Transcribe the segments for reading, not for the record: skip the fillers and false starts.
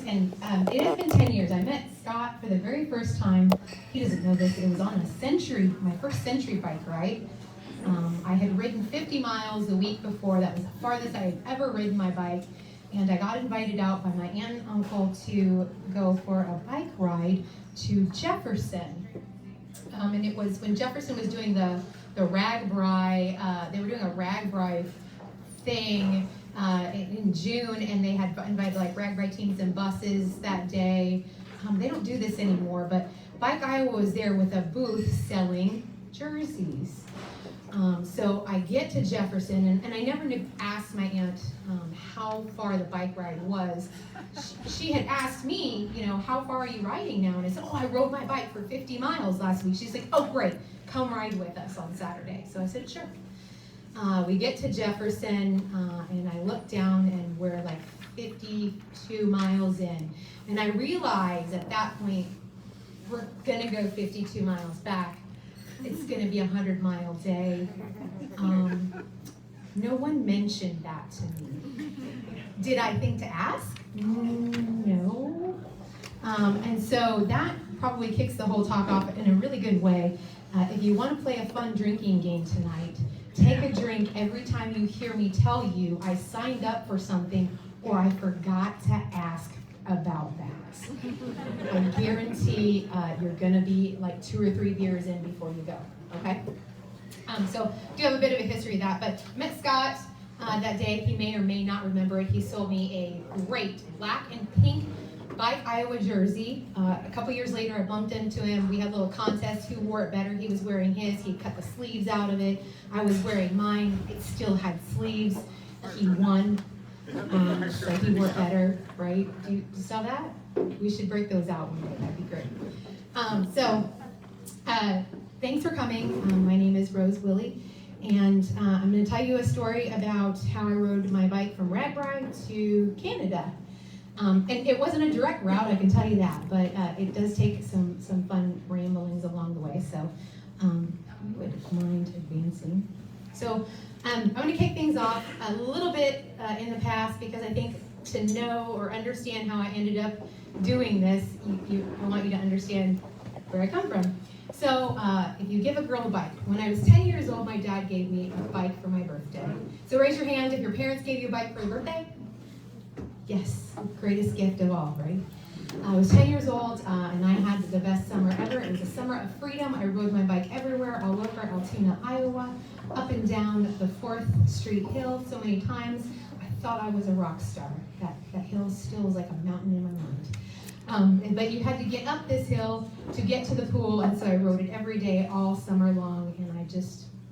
and it has been 10 years. I met Scott for the very first time. He doesn't know this. It was on my first Century bike ride. I had ridden 50 miles the week before. That was the farthest I had ever ridden my bike. And I got invited out by my aunt and uncle to go for a bike ride to Jefferson. And it was when Jefferson was doing the Ragbrai, they were doing a Ragbrai thing in June, and they had invited like Ragbrai teams and buses that day. They don't do this anymore, but Bike Iowa was there with a booth selling jerseys. So I get to Jefferson, and I never asked my aunt how far the bike ride was. She had asked me, how far are you riding now? And I said, I rode my bike for 50 miles last week. She's like, oh, great, come ride with us on Saturday. So I said, sure. We get to Jefferson, and I look down, and we're like 52 miles in. And I realize at that point, we're gonna go 52 miles back. It's going to be a 100-mile day. No one mentioned that to me. Did I think to ask? No. And so that probably kicks the whole talk off in a really good way. If you want to play a fun drinking game tonight, take a drink every time you hear me tell you I signed up for something or I forgot to ask about that. I guarantee you're going to be like 2 or 3 beers in before you go, okay? So do have a bit of a history of that, but met Scott that day. He may or may not remember it. He sold me a great black and pink Bike Iowa jersey. A couple years later, I bumped into him. We had a little contest, who wore it better. He was wearing his. He cut the sleeves out of it. I was wearing mine. It still had sleeves. He won. So he wore better, right? Do you saw that? We should break those out one day. That'd be great. Thanks for coming. My name is Rose Willey, and I'm going to tell you a story about how I rode my bike from Ragbrai to Canada. And it wasn't a direct route, I can tell you that, but it does take some fun ramblings along the way. So you would mind advancing. So I'm going to kick things off a little bit in the past, because I think to know or understand how I ended up doing this, I want you to understand where I come from. So if you give a girl a bike, when I was 10 years old, my dad gave me a bike for my birthday. So raise your hand if your parents gave you a bike for your birthday. Yes, greatest gift of all, right? I was 10 years old, and I had the best summer ever. It was a summer of freedom. I rode my bike everywhere, all over Altoona, Iowa, up and down the 4th Street Hill so many times. I thought I was a rock star. That hill still is like a mountain in my mind. But you had to get up this hill to get to the pool, and so I rode it every day all summer long, and I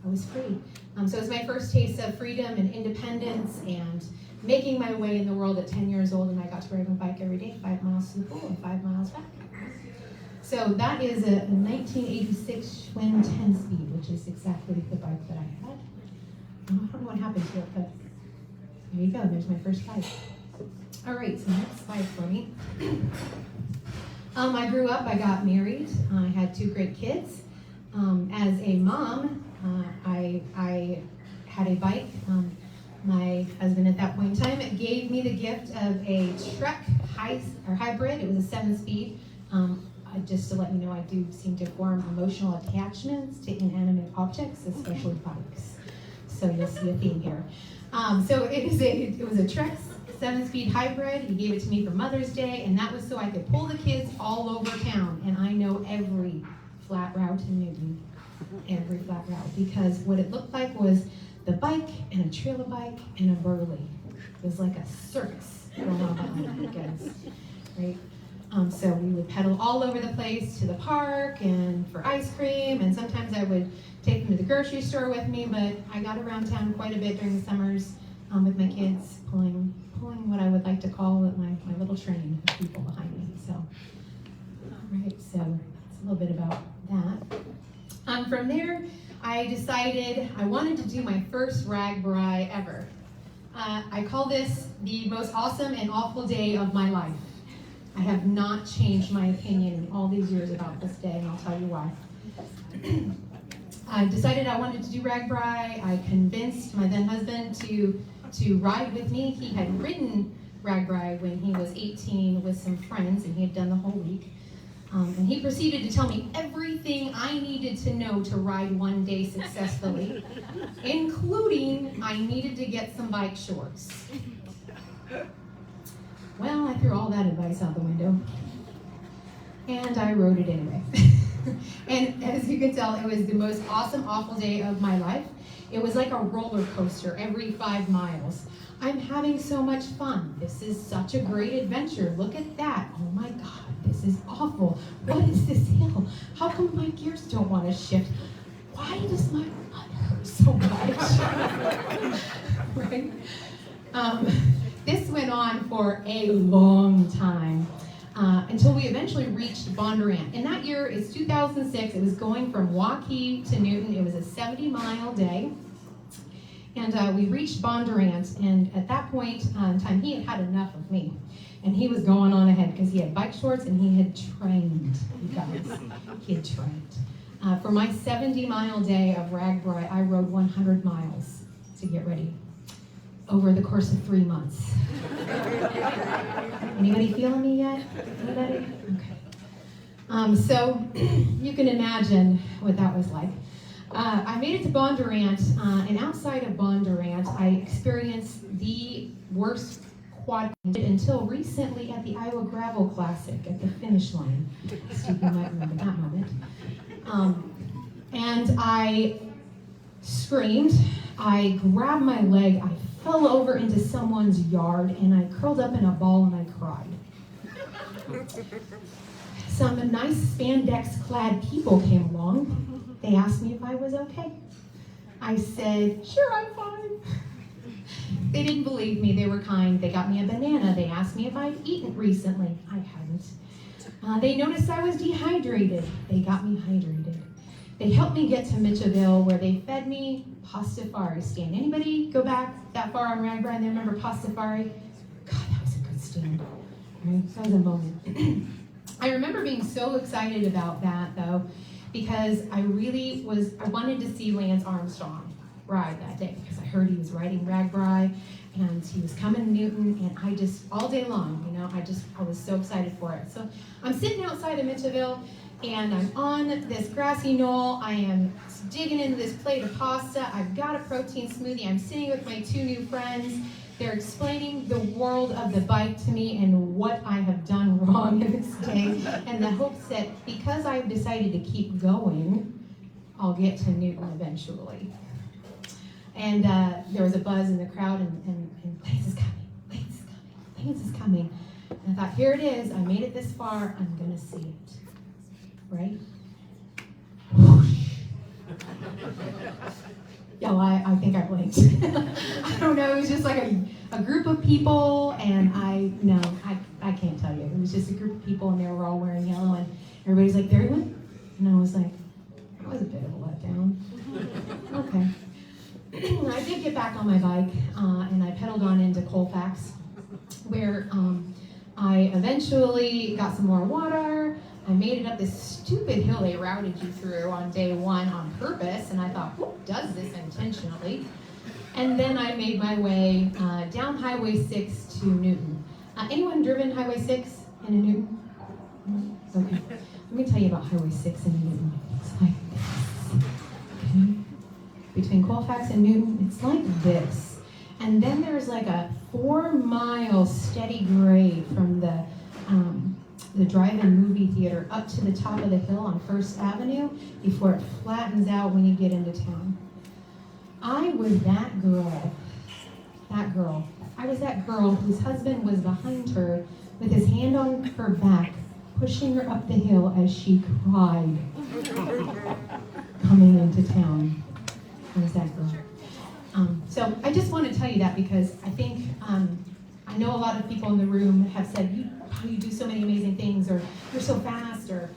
was free. So it was my first taste of freedom and independence and making my way in the world at 10 years old, and I got to ride my bike every day, 5 miles to the pool and 5 miles back. So that is a 1986 Schwinn 10-speed, which is exactly the bike that I had. I don't know what happened to it, but there you go, there's my first bike. All right, so next slide for me. I grew up, I got married, I had 2 great kids. As a mom, I had a bike. My husband at that point in time gave me the gift of a Trek hybrid. It was a 7-speed. Just to let you know, I do seem to form emotional attachments to inanimate objects, especially bikes. So you'll see a theme here. So it was a Trek 7-speed hybrid. He gave it to me for Mother's Day, and that was so I could pull the kids all over town. And I know every flat route in Newton, every flat route, because what it looked like was the bike and a trailer bike and a burley. It was like a circus going on behind the kids, right? So we would pedal all over the place to the park and for ice cream, and sometimes I would take them to the grocery store with me, but I got around town quite a bit during the summers with my kids, pulling what I would like to call my little train of people behind me. So, all right, so that's a little bit about that. From there, I decided I wanted to do my first Ragbrai ever. I call this the most awesome and awful day of my life. I have not changed my opinion in all these years about this day, and I'll tell you why. I decided I wanted to do Ragbrai. I convinced my then husband to ride with me. He had ridden Ragbrai when he was 18 with some friends, and he had done the whole week. And he proceeded to tell me everything I needed to know to ride one day successfully, including I needed to get some bike shorts. Well, I threw all that advice out the window, and I rode it anyway. And as you can tell, it was the most awesome, awful day of my life. It was like a roller coaster every 5 miles. I'm having so much fun. This is such a great adventure. Look at that. Oh my God, this is awful. What is this hill? How come my gears don't want to shift? Why does my butt hurt so much? Right? This went on for a long time until we eventually reached Bondurant. And that year is 2006. It was going from Waukee to Newton. It was a 70-mile day. And we reached Bondurant, and at that point in time, he had had enough of me. And he was going on ahead because he had bike shorts and he had trained, you guys. He had trained. For my 70-mile day of Ragbrai, I rode 100 miles to get ready over the course of 3 months. Anybody feeling me yet? Anybody? Okay. So you can imagine what that was like. I made it to Bondurant, and outside of Bondurant, I experienced the worst quad until recently at the Iowa Gravel Classic at the finish line. Steve, you might remember that moment. And I screamed, I grabbed my leg, I fell over into someone's yard, and I curled up in a ball and I cried. Some nice spandex-clad people came along. They asked me if I was okay. I said, sure, I'm fine. They didn't believe me. They were kind. They got me a banana. They asked me if I'd eaten recently. I hadn't. They noticed I was dehydrated. They got me hydrated. They helped me get to Mitchellville, where they fed me pastafari stand. Anybody go back that far on Ragbrai and they remember pastafari? God, that was a good stand. Right? That was a moment. I remember being so excited about that, though, because I wanted to see Lance Armstrong ride that day, because I heard he was riding Ragbrai and he was coming to Newton, and I just, all day long, I was so excited for it. So I'm sitting outside of Mitchellville, and I'm on this grassy knoll. I am digging into this plate of pasta. I've got a protein smoothie. I'm sitting with my 2 new friends. They're explaining the world of the bike to me and what I have done wrong in this day, and the hopes that because I've decided to keep going, I'll get to Newton eventually. And there was a buzz in the crowd, and Lance is coming, Lance is coming, Lance is coming. And I thought, here it is, I made it this far, I'm gonna see it, right? Whoosh. Yeah, well, I think I blinked. I don't know, it was just like a group of people, and I can't tell you. It was just a group of people, and they were all wearing yellow, and everybody's like, there he went? And I was like, that was a bit of a letdown. Okay. I did get back on my bike, and I pedaled on into Colfax, where I eventually got some more water. I made it up this stupid hill they routed you through on day 1 on purpose, and I thought, who does this intentionally? And then I made my way down Highway 6 to Newton. Anyone driven Highway 6 in a Newton? Okay. Let me tell you about Highway 6 in Newton. It's like this. Okay. Between Colfax and Newton, it's like this. And then there's like a 4-mile steady grade from the drive-in movie theater up to the top of the hill on First Avenue before it flattens out when you get into town. I was that girl. I was that girl whose husband was behind her with his hand on her back, pushing her up the hill as she cried, coming into town. I was that girl. So I just want to tell you that because I think, I know a lot of people in the room have said, you do so many amazing things, or you're so fast, or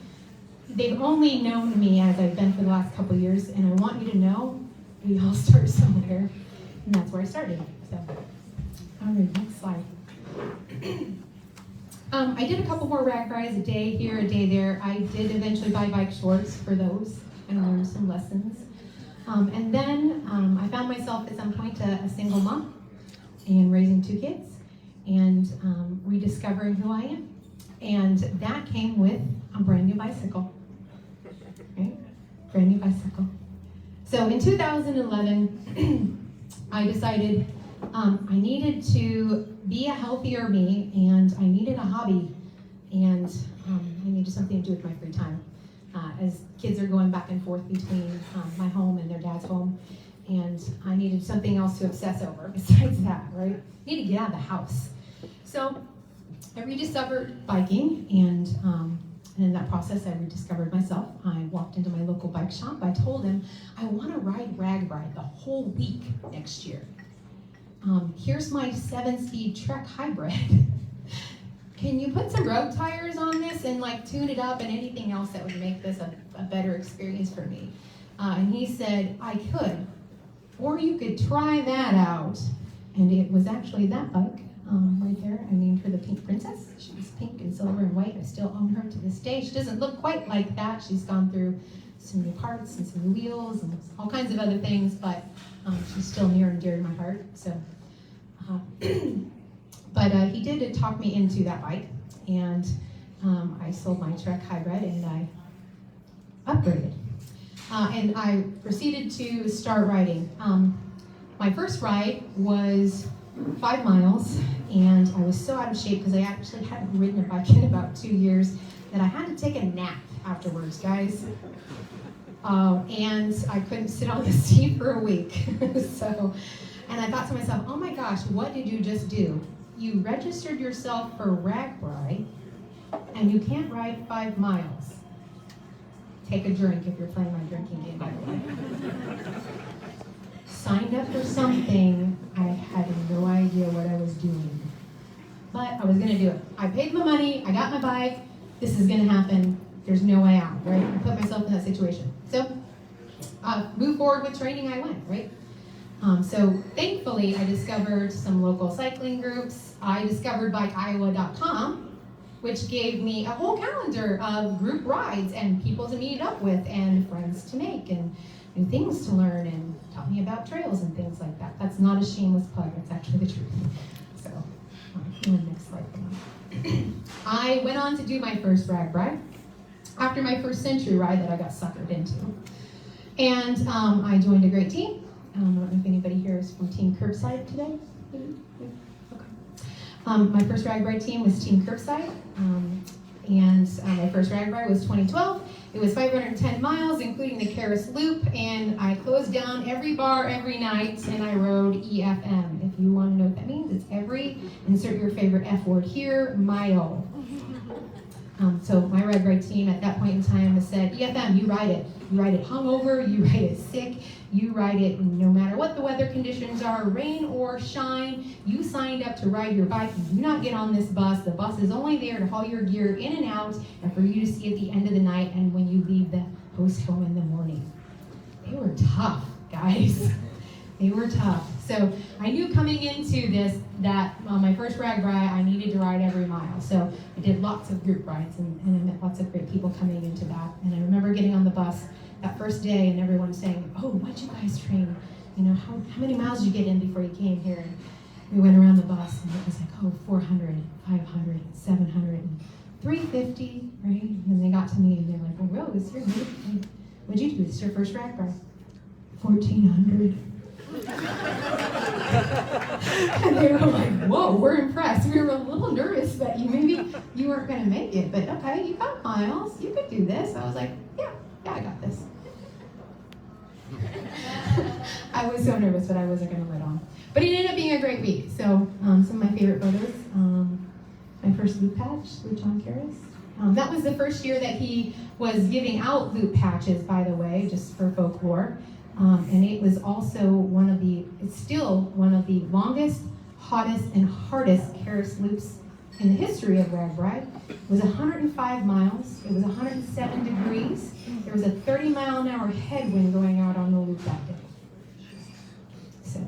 they've only known me as I've been for the last couple years, and I want you to know we all start somewhere, and that's where I started. So, all right, next slide. I did a couple more Ragbrais, a day here, a day there. I did eventually buy bike shorts for those and learn some lessons. And then I found myself at some point a single mom and raising 2 kids. and rediscovering who I am. And that came with a brand new bicycle, right? Brand new bicycle. So in 2011, I decided I needed to be a healthier me, and I needed a hobby, and I needed something to do with my free time. As kids are going back and forth between my home and their dad's home, and I needed something else to obsess over besides that, right? I need to get out of the house. So I rediscovered biking, and in that process, I rediscovered myself. I walked into my local bike shop. I told him, I want to ride Ragbrai the whole week next year. Here's my 7-speed Trek hybrid. Can you put some road tires on this and like tune it up and anything else that would make this a better experience for me? And he said, I could, or you could try that out. And it was actually that bike right there. I named her the Pink Princess. She was pink and silver and white. I still own her to this day. She doesn't look quite like that. She's gone through some new parts and some new wheels and all kinds of other things, but she's still near and dear to my heart. So, but he did talk me into that bike, and I sold my Trek hybrid and I upgraded. And I proceeded to start riding. My first ride was 5 miles, and I was so out of shape because I actually hadn't ridden a bike in about 2 years that I had to take a nap afterwards, guys. And I couldn't sit on the seat for a week. And I thought to myself, oh my gosh, what did you just do? You registered yourself for Ragbrai, and you can't ride 5 miles. Take a drink if you're playing my drinking game, by the way. Signed up for something, I had no idea what I was doing. But I was gonna do it. I paid my money, I got my bike, this is gonna happen, there's no way out, right? I put myself in that situation. So, move forward with training, I went, right? So thankfully, I discovered some local cycling groups. I discovered bikeiowa.com, which gave me a whole calendar of group rides and people to meet up with and friends to make and new things to learn, and taught me about trails and things like that. That's not a shameless plug, it's actually the truth. So, next slide. I went on to do my first Ragbrai after my first century ride that I got suckered into. And I joined a great team. I don't know if anybody here is from Team Curbside today. Okay. My first Ragbrai team was Team Curbside, and my first Ragbrai was 2012. It was 510 miles, including the Karis Loop, and I closed down every bar every night, and I rode EFM. If you want to know what that means, it's every, insert your favorite F word here, mile. So my Ragbrai team at that point in time said, EFM, you ride it. You ride it hungover, you ride it sick, you ride it no matter what the weather conditions are, rain or shine. You signed up to ride your bike. You do not get on this bus. The bus is only there to haul your gear in and out and for you to see at the end of the night and when you leave the host home in the morning. They were tough, guys. They were tough. So I knew coming into this that on my first Ragbrai, I needed to ride every mile. So I did lots of group rides and I met lots of great people coming into that. And I remember getting on the bus that first day and everyone saying, oh, why'd you guys train? You know, how many miles did you get in before you came here? And we went around the bus and it was like, oh, 400, 500, 700, and 350, right? And then they got to me and they're like, well, Rose, you're good. What'd you do? This is your first Ragbrai. 1,400. And they were like, whoa, we're impressed. We were a little nervous that maybe you weren't going to make it, but okay, you got miles. You could do this. I was like, yeah, I got this. I was so nervous, but I wasn't going to let on. But it ended up being a great week. So some of my favorite photos, my first loop patch with John Karis. That was the first year that he was giving out loop patches, by the way, just for folklore. And it was also it's still one of the longest, hottest, and hardest Karis loops in the history of Ragbrai. It was 105 miles, it was 107 degrees, there was a 30-mile-an-hour headwind going out on the loop that day. So,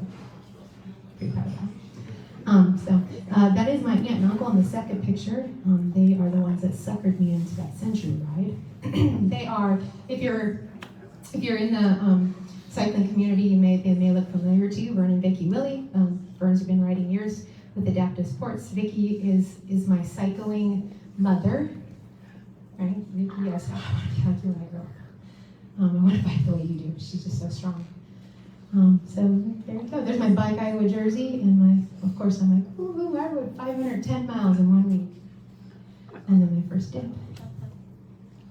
pretty proud of that. That is my aunt and uncle in the second picture. They are the ones that suckered me into that century ride. They are, if you're in the cycling community, they may look familiar to you. Vern and Vicki Willey. Vern's been riding years with Adaptive Sports. Vicky is my cycling mother, right? Vicky, yes, I want to be like girl. I want to bike the way you do. She's just so strong. So there you go. There's my Bike Iowa jersey, and of course, I'm like, ooh, I rode 510 miles in 1 week. And then my first dip.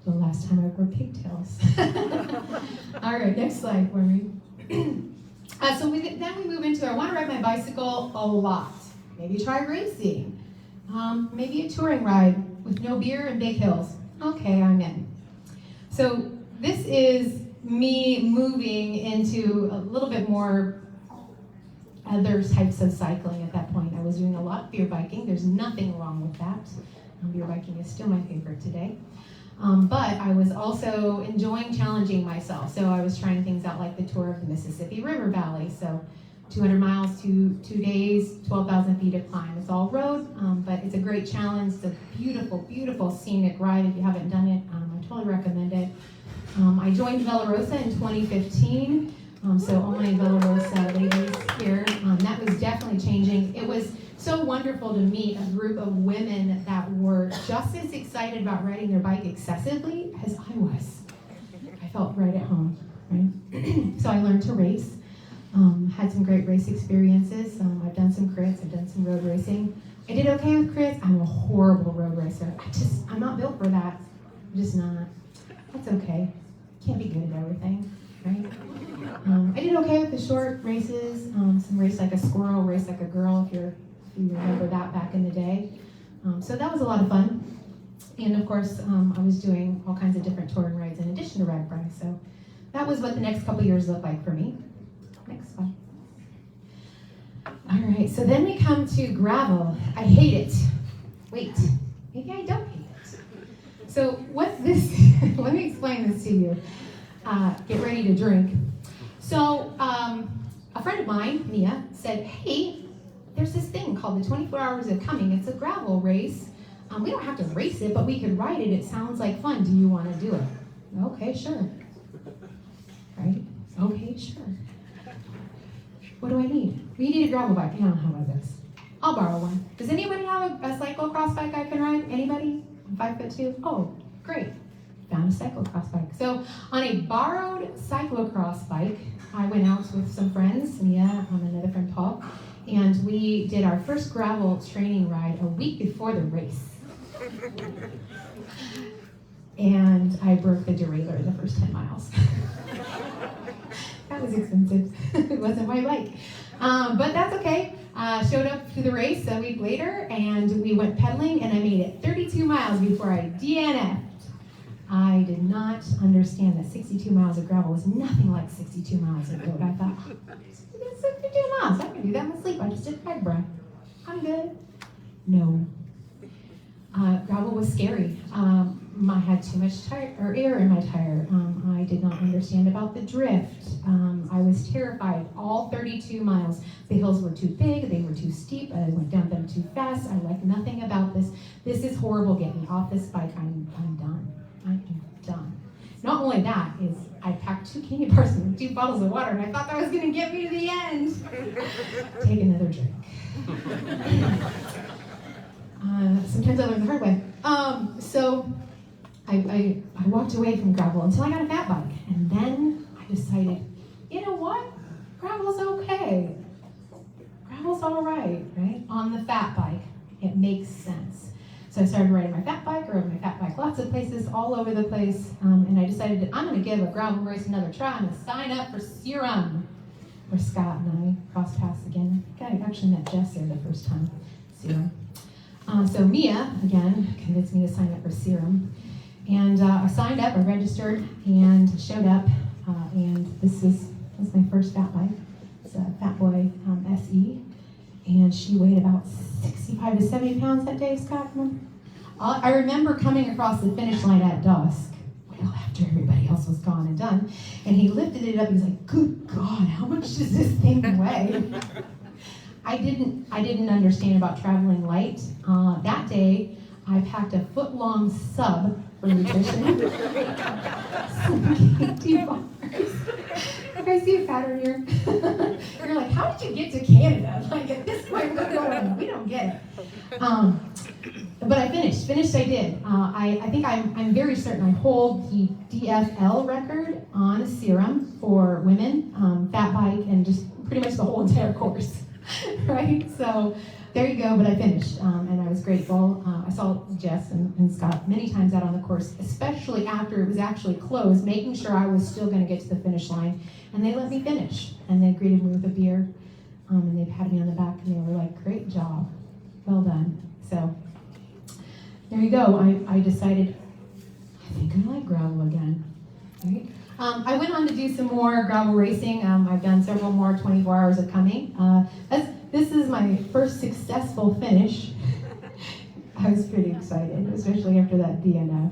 The last time I wore pigtails. All right, next slide for me. Then we move into, I want to ride my bicycle a lot. Maybe try racing. Maybe a touring ride with no beer and big hills. Okay, I'm in. So this is me moving into a little bit more other types of cycling at that point. I was doing a lot of beer biking. There's nothing wrong with that. Beer biking is still my favorite today. But I was also enjoying challenging myself. So I was trying things out like the tour of the Mississippi River Valley. So 200 miles, 2 days, 12,000 feet of climb. It's all road, but it's a great challenge. It's a beautiful, beautiful scenic ride. If you haven't done it, I totally recommend it. I joined Velarosa in 2015, so all my Velarosa ladies here, that was definitely changing. It was so wonderful to meet a group of women that were just as excited about riding their bike excessively as I was. I felt right at home, right? So I learned to race, had some great race experiences. I've done some crits, I've done some road racing. I did okay with crits. I'm a horrible road racer. I'm not built for that. I'm just not. That's okay. Can't be good at everything, right? I did okay with the short races, some race like a squirrel, race like a girl, if you remember that back in the day. So that was a lot of fun. And of course, I was doing all kinds of different touring rides in addition to Ragbrai. So that was what the next couple years looked like for me. Next slide. All right, so then we come to gravel. I hate it. Wait, maybe I don't hate it. So what's this? Let me explain this to you. Get ready to drink. So a friend of mine, Mia, said, hey, there's this thing called the 24 Hours of Coming. It's a gravel race. We don't have to race it, but we could ride it. It sounds like fun. Do you want to do it? Okay, sure. Right? Okay, sure. What do I need? We need a gravel bike. I don't know how about this. I'll borrow one. Does anybody have a cyclocross bike I can ride? Anybody? I'm 5'2". Oh, great. Found a cyclocross bike. So on a borrowed cyclocross bike, I went out with some friends, Mia and another friend Paul, and we did our first gravel training ride a week before the race. And I broke the derailleur the first 10 miles. That was expensive. It wasn't my bike. But that's okay. Showed up to the race a week later, and we went pedaling, and I made it 32 miles before I DNF'd. I did not understand that 62 miles of gravel was nothing like 62 miles of road. I thought, it's 62 miles. I can do that in my sleep. I just did Ragbrai. I'm good. No. Gravel was scary. I had too much air in my tire. I did not understand about the drift. I was terrified all 32 miles. The hills were too big, they were too steep, I went down them too fast. I like nothing about this. This is horrible. Get me off this bike. I'm done. I'm done. Not only that, is I packed 2 candy bars and 2 bottles of water, and I thought that was going to get me to the end. Take another drink. Sometimes I learn the hard way. So I walked away from gravel until I got a fat bike, and then I decided, you know what? Gravel's okay. Gravel's all right, right? On the fat bike, it makes sense. So I started riding my fat bike, rode my fat bike lots of places, all over the place, and I decided that I'm going to give a gravel race another try. I'm going to sign up for Serum, where Scott and I crossed paths again. I think I actually met Jess there the first time, Serum. So Mia, again, convinced me to sign up for Serum. And I signed up, I registered, and showed up, and this was my first fat bike. It's a Fat Boy SE, and she weighed about 65 to 70 pounds that day, Scott. I remember coming across the finish line at dusk, well after everybody else was gone and done, and he lifted it up, he was like, good God, how much does this thing weigh? I didn't understand about traveling light. That day, I packed a foot-long sub for nutrition. Deep bars. If I see a pattern here, you're like, how did you get to Canada? Like at this point, we don't get it. But I finished I did. I think I'm very certain I hold the DFL record on a serum for women, fat bike, and just pretty much the whole entire course, right? So there you go, but I finished, and I was grateful. I saw Jess and Scott many times out on the course, especially after it was actually closed, making sure I was still gonna get to the finish line, and they let me finish, and they greeted me with a beer, and they patted me on the back, and they were like, great job, well done. So there you go. I decided, I think I like gravel again. Right? I went on to do some more gravel racing. I've done several more 24 hours of coming. This is my first successful finish. I was pretty excited, especially after that DNF.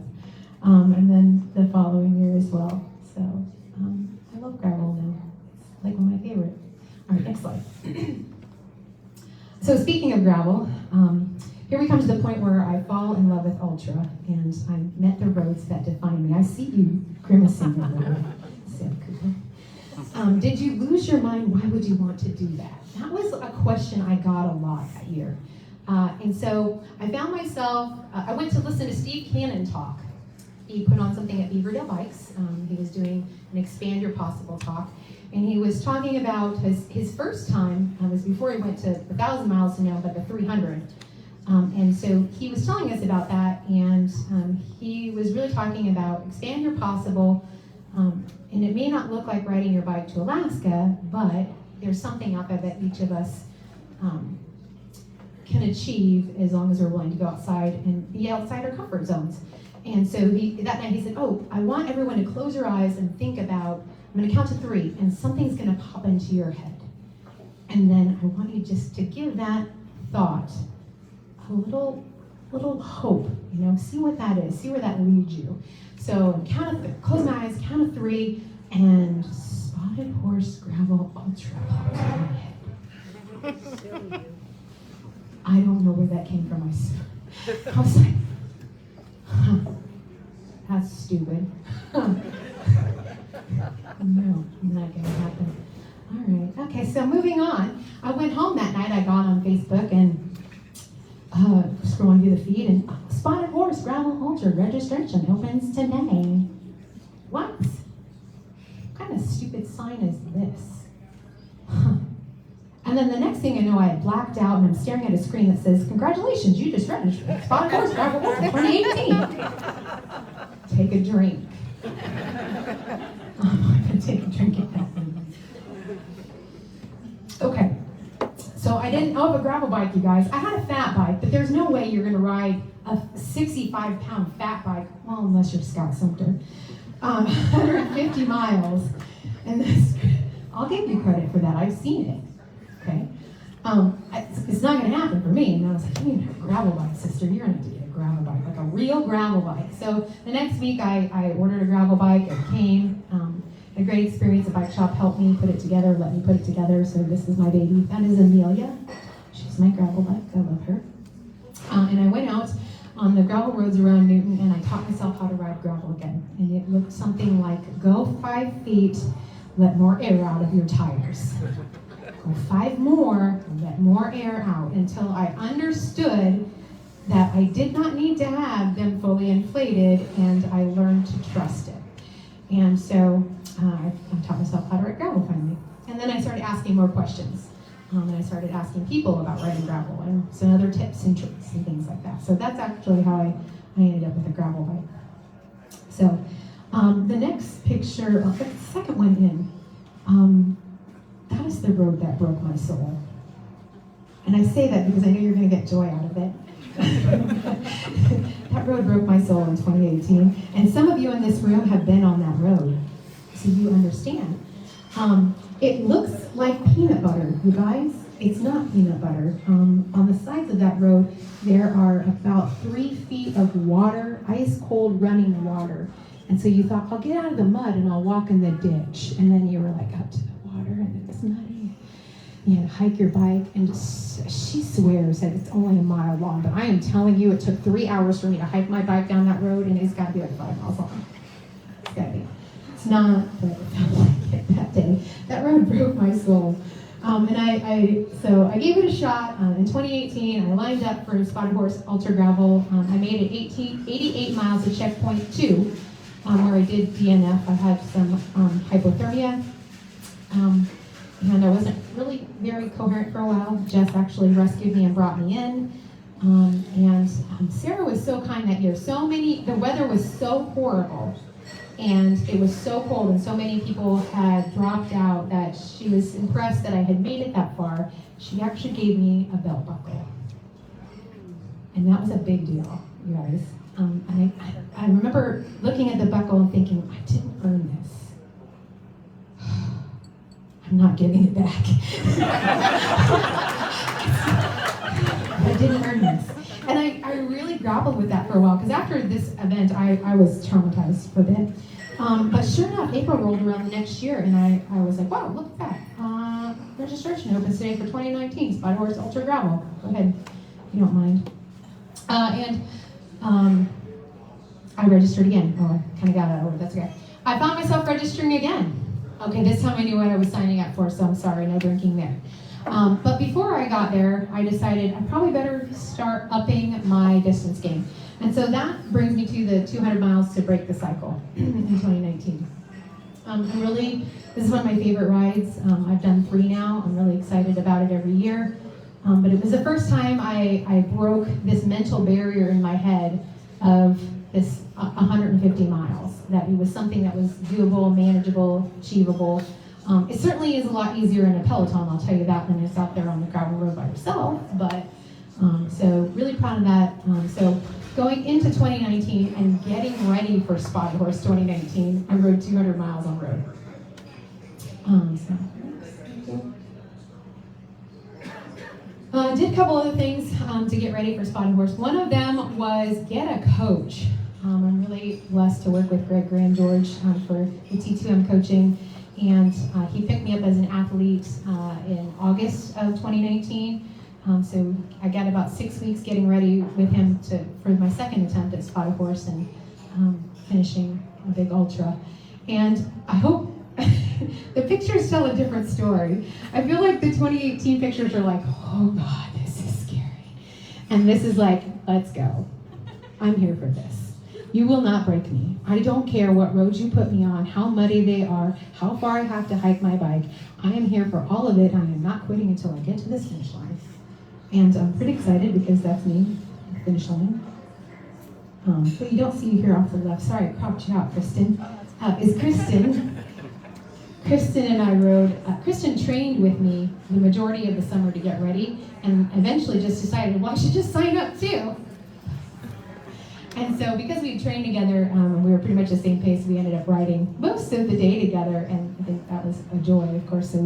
And then the following year as well. So I love gravel now. It's like one of my favorite. All right, next slide. So speaking of gravel, here we come to the point where I fall in love with ultra, and I met the roads that define me. I see you grimacing over there, Sam Cooper. Did you lose your mind? Why would you want to do that? That was a question I got a lot that year. And so I found myself, I went to listen to Steve Cannon talk. He put on something at Beaverdale Bikes. He was doing an Expand Your Possible talk. And he was talking about his first time, was before he went to 1,000 miles to now, but the 300. And so he was telling us about that, and he was really talking about expand your possible, and it may not look like riding your bike to Alaska, but there's something out there that each of us can achieve as long as we're willing to go outside and be outside our comfort zones. And so that night he said, oh, I want everyone to close your eyes and think about, I'm going to count to 3, and something's going to pop into your head. And then I want you just to give that thought a little hope, see what that is, see where that leads you. So close my eyes, count of 3, and Spotted Horse Gravel Ultra popped in my head. I don't know where that came from. I was like, that's stupid. No, not gonna happen. All right, okay, so moving on. I went home that night, I got on Facebook and scrolling through the feed, and Spotted Horse Gravel Ultra registration opens today. What kind of stupid sign is this? And then the next thing I know, I had blacked out and I'm staring at a screen that says, congratulations, you just registered Spotted Horse Gravel Ultra 2018. Take a drink. I'm going to take a drink at that. Okay. So I didn't have a gravel bike, you guys. I had a fat bike, but there's no way you're going to ride a 65-pound fat bike, well, unless you're Scott Sumter, 150 miles. And this, I'll give you credit for that. I've seen it. Okay. It's not going to happen for me. And I was like, you need a gravel bike, sister. You're going to need a gravel bike, like a real gravel bike. So the next week, I ordered a gravel bike. It came. A great experience. The bike shop helped me put it together, let me put it together. So this is my baby. That is Amelia. She's my gravel bike. I love her. And I went out on the gravel roads around Newton, and I taught myself how to ride gravel again. And it looked something like, go 5 feet, let more air out of your tires. Go 5 more, let more air out, until I understood that I did not need to have them fully inflated, and I learned to trust it. And so I taught myself how to ride gravel finally. And then I started asking more questions. And I started asking people about riding gravel and some other tips and tricks and things like that. So that's actually how I ended up with a gravel bike. So the next picture, the second one in, that is the road that broke my soul. And I say that because I know you're going to get joy out of it. That road broke my soul in 2018. And some of you in this room have been on that road, so you understand. It looks like peanut butter, you guys. It's not peanut butter. On the sides of that road, there are about 3 feet of water, ice cold running water. And so you thought, I'll get out of the mud and I'll walk in the ditch. And then you were like up to the water and it was muddy. man, hike your bike, and she swears that it's only a mile long, but I am telling you, it took 3 hours for me to hike my bike down that road, and it's got to be like 5 miles long. It's got to be. It's not, but it felt like it that day. That road broke my soul. So I gave it a shot. In 2018, I lined up for Spotted Horse Ultra Gravel. I made it 88 miles to checkpoint 2, where I did DNF. I had some hypothermia. And I wasn't really very coherent for a while. Jess actually rescued me and brought me in. Sarah was so kind that year. The weather was so horrible, and it was so cold, and so many people had dropped out that she was impressed that I had made it that far. She actually gave me a belt buckle. And that was a big deal, you guys. And I remember looking at the buckle and thinking, I didn't earn this. I'm not giving it back. I didn't earn this. And I really grappled with that for a while, because after this event, I was traumatized for a bit. But sure enough, April rolled around the next year, and I was like, wow, look at that. Registration opens today for 2019, Spotted Horse Ultra Gravel. Go ahead, if you don't mind. I registered again. Oh, I kind of got out of it, that's okay. I found myself registering again. Okay, this time I knew what I was signing up for, so I'm sorry, no drinking there. But before I got there, I decided I probably better start upping my distance game. And so that brings me to the 200 miles to break the cycle in 2019. This is one of my favorite rides. I've done 3 now. I'm really excited about it every year. But it was the first time I broke this mental barrier in my head of this 150 miles. That it was something that was doable, manageable, achievable. It certainly is a lot easier in a Peloton, I'll tell you that, than it's out there on the gravel road by yourself. But so really proud of that. So going into 2019 and getting ready for Spotted Horse 2019, I rode 200 miles on road. Did a couple other things to get ready for Spotted Horse. One of them was get a coach. I'm really blessed to work with Greg and George for the T2M coaching, and he picked me up as an athlete in August of 2019. So I got about 6 weeks getting ready with him for my second attempt at Spotted Horse and finishing a big ultra. And I hope the pictures tell a different story. I feel like the 2018 pictures are like, oh God, this is scary. And this is like, let's go. I'm here for this. You will not break me. I don't care what roads you put me on, how muddy they are, how far I have to hike my bike. I am here for all of it. I am not quitting until I get to this finish line. And I'm pretty excited because that's me, the finish line. So you don't see you here off the left. Sorry, I cropped you out, Kristen. Is Kristen. Kristen and I rode, Kristen trained with me the majority of the summer to get ready, and eventually just decided, well, I should just sign up too. And so because we trained together, we were pretty much the same pace, we ended up riding most of the day together, and I think that was a joy, of course. So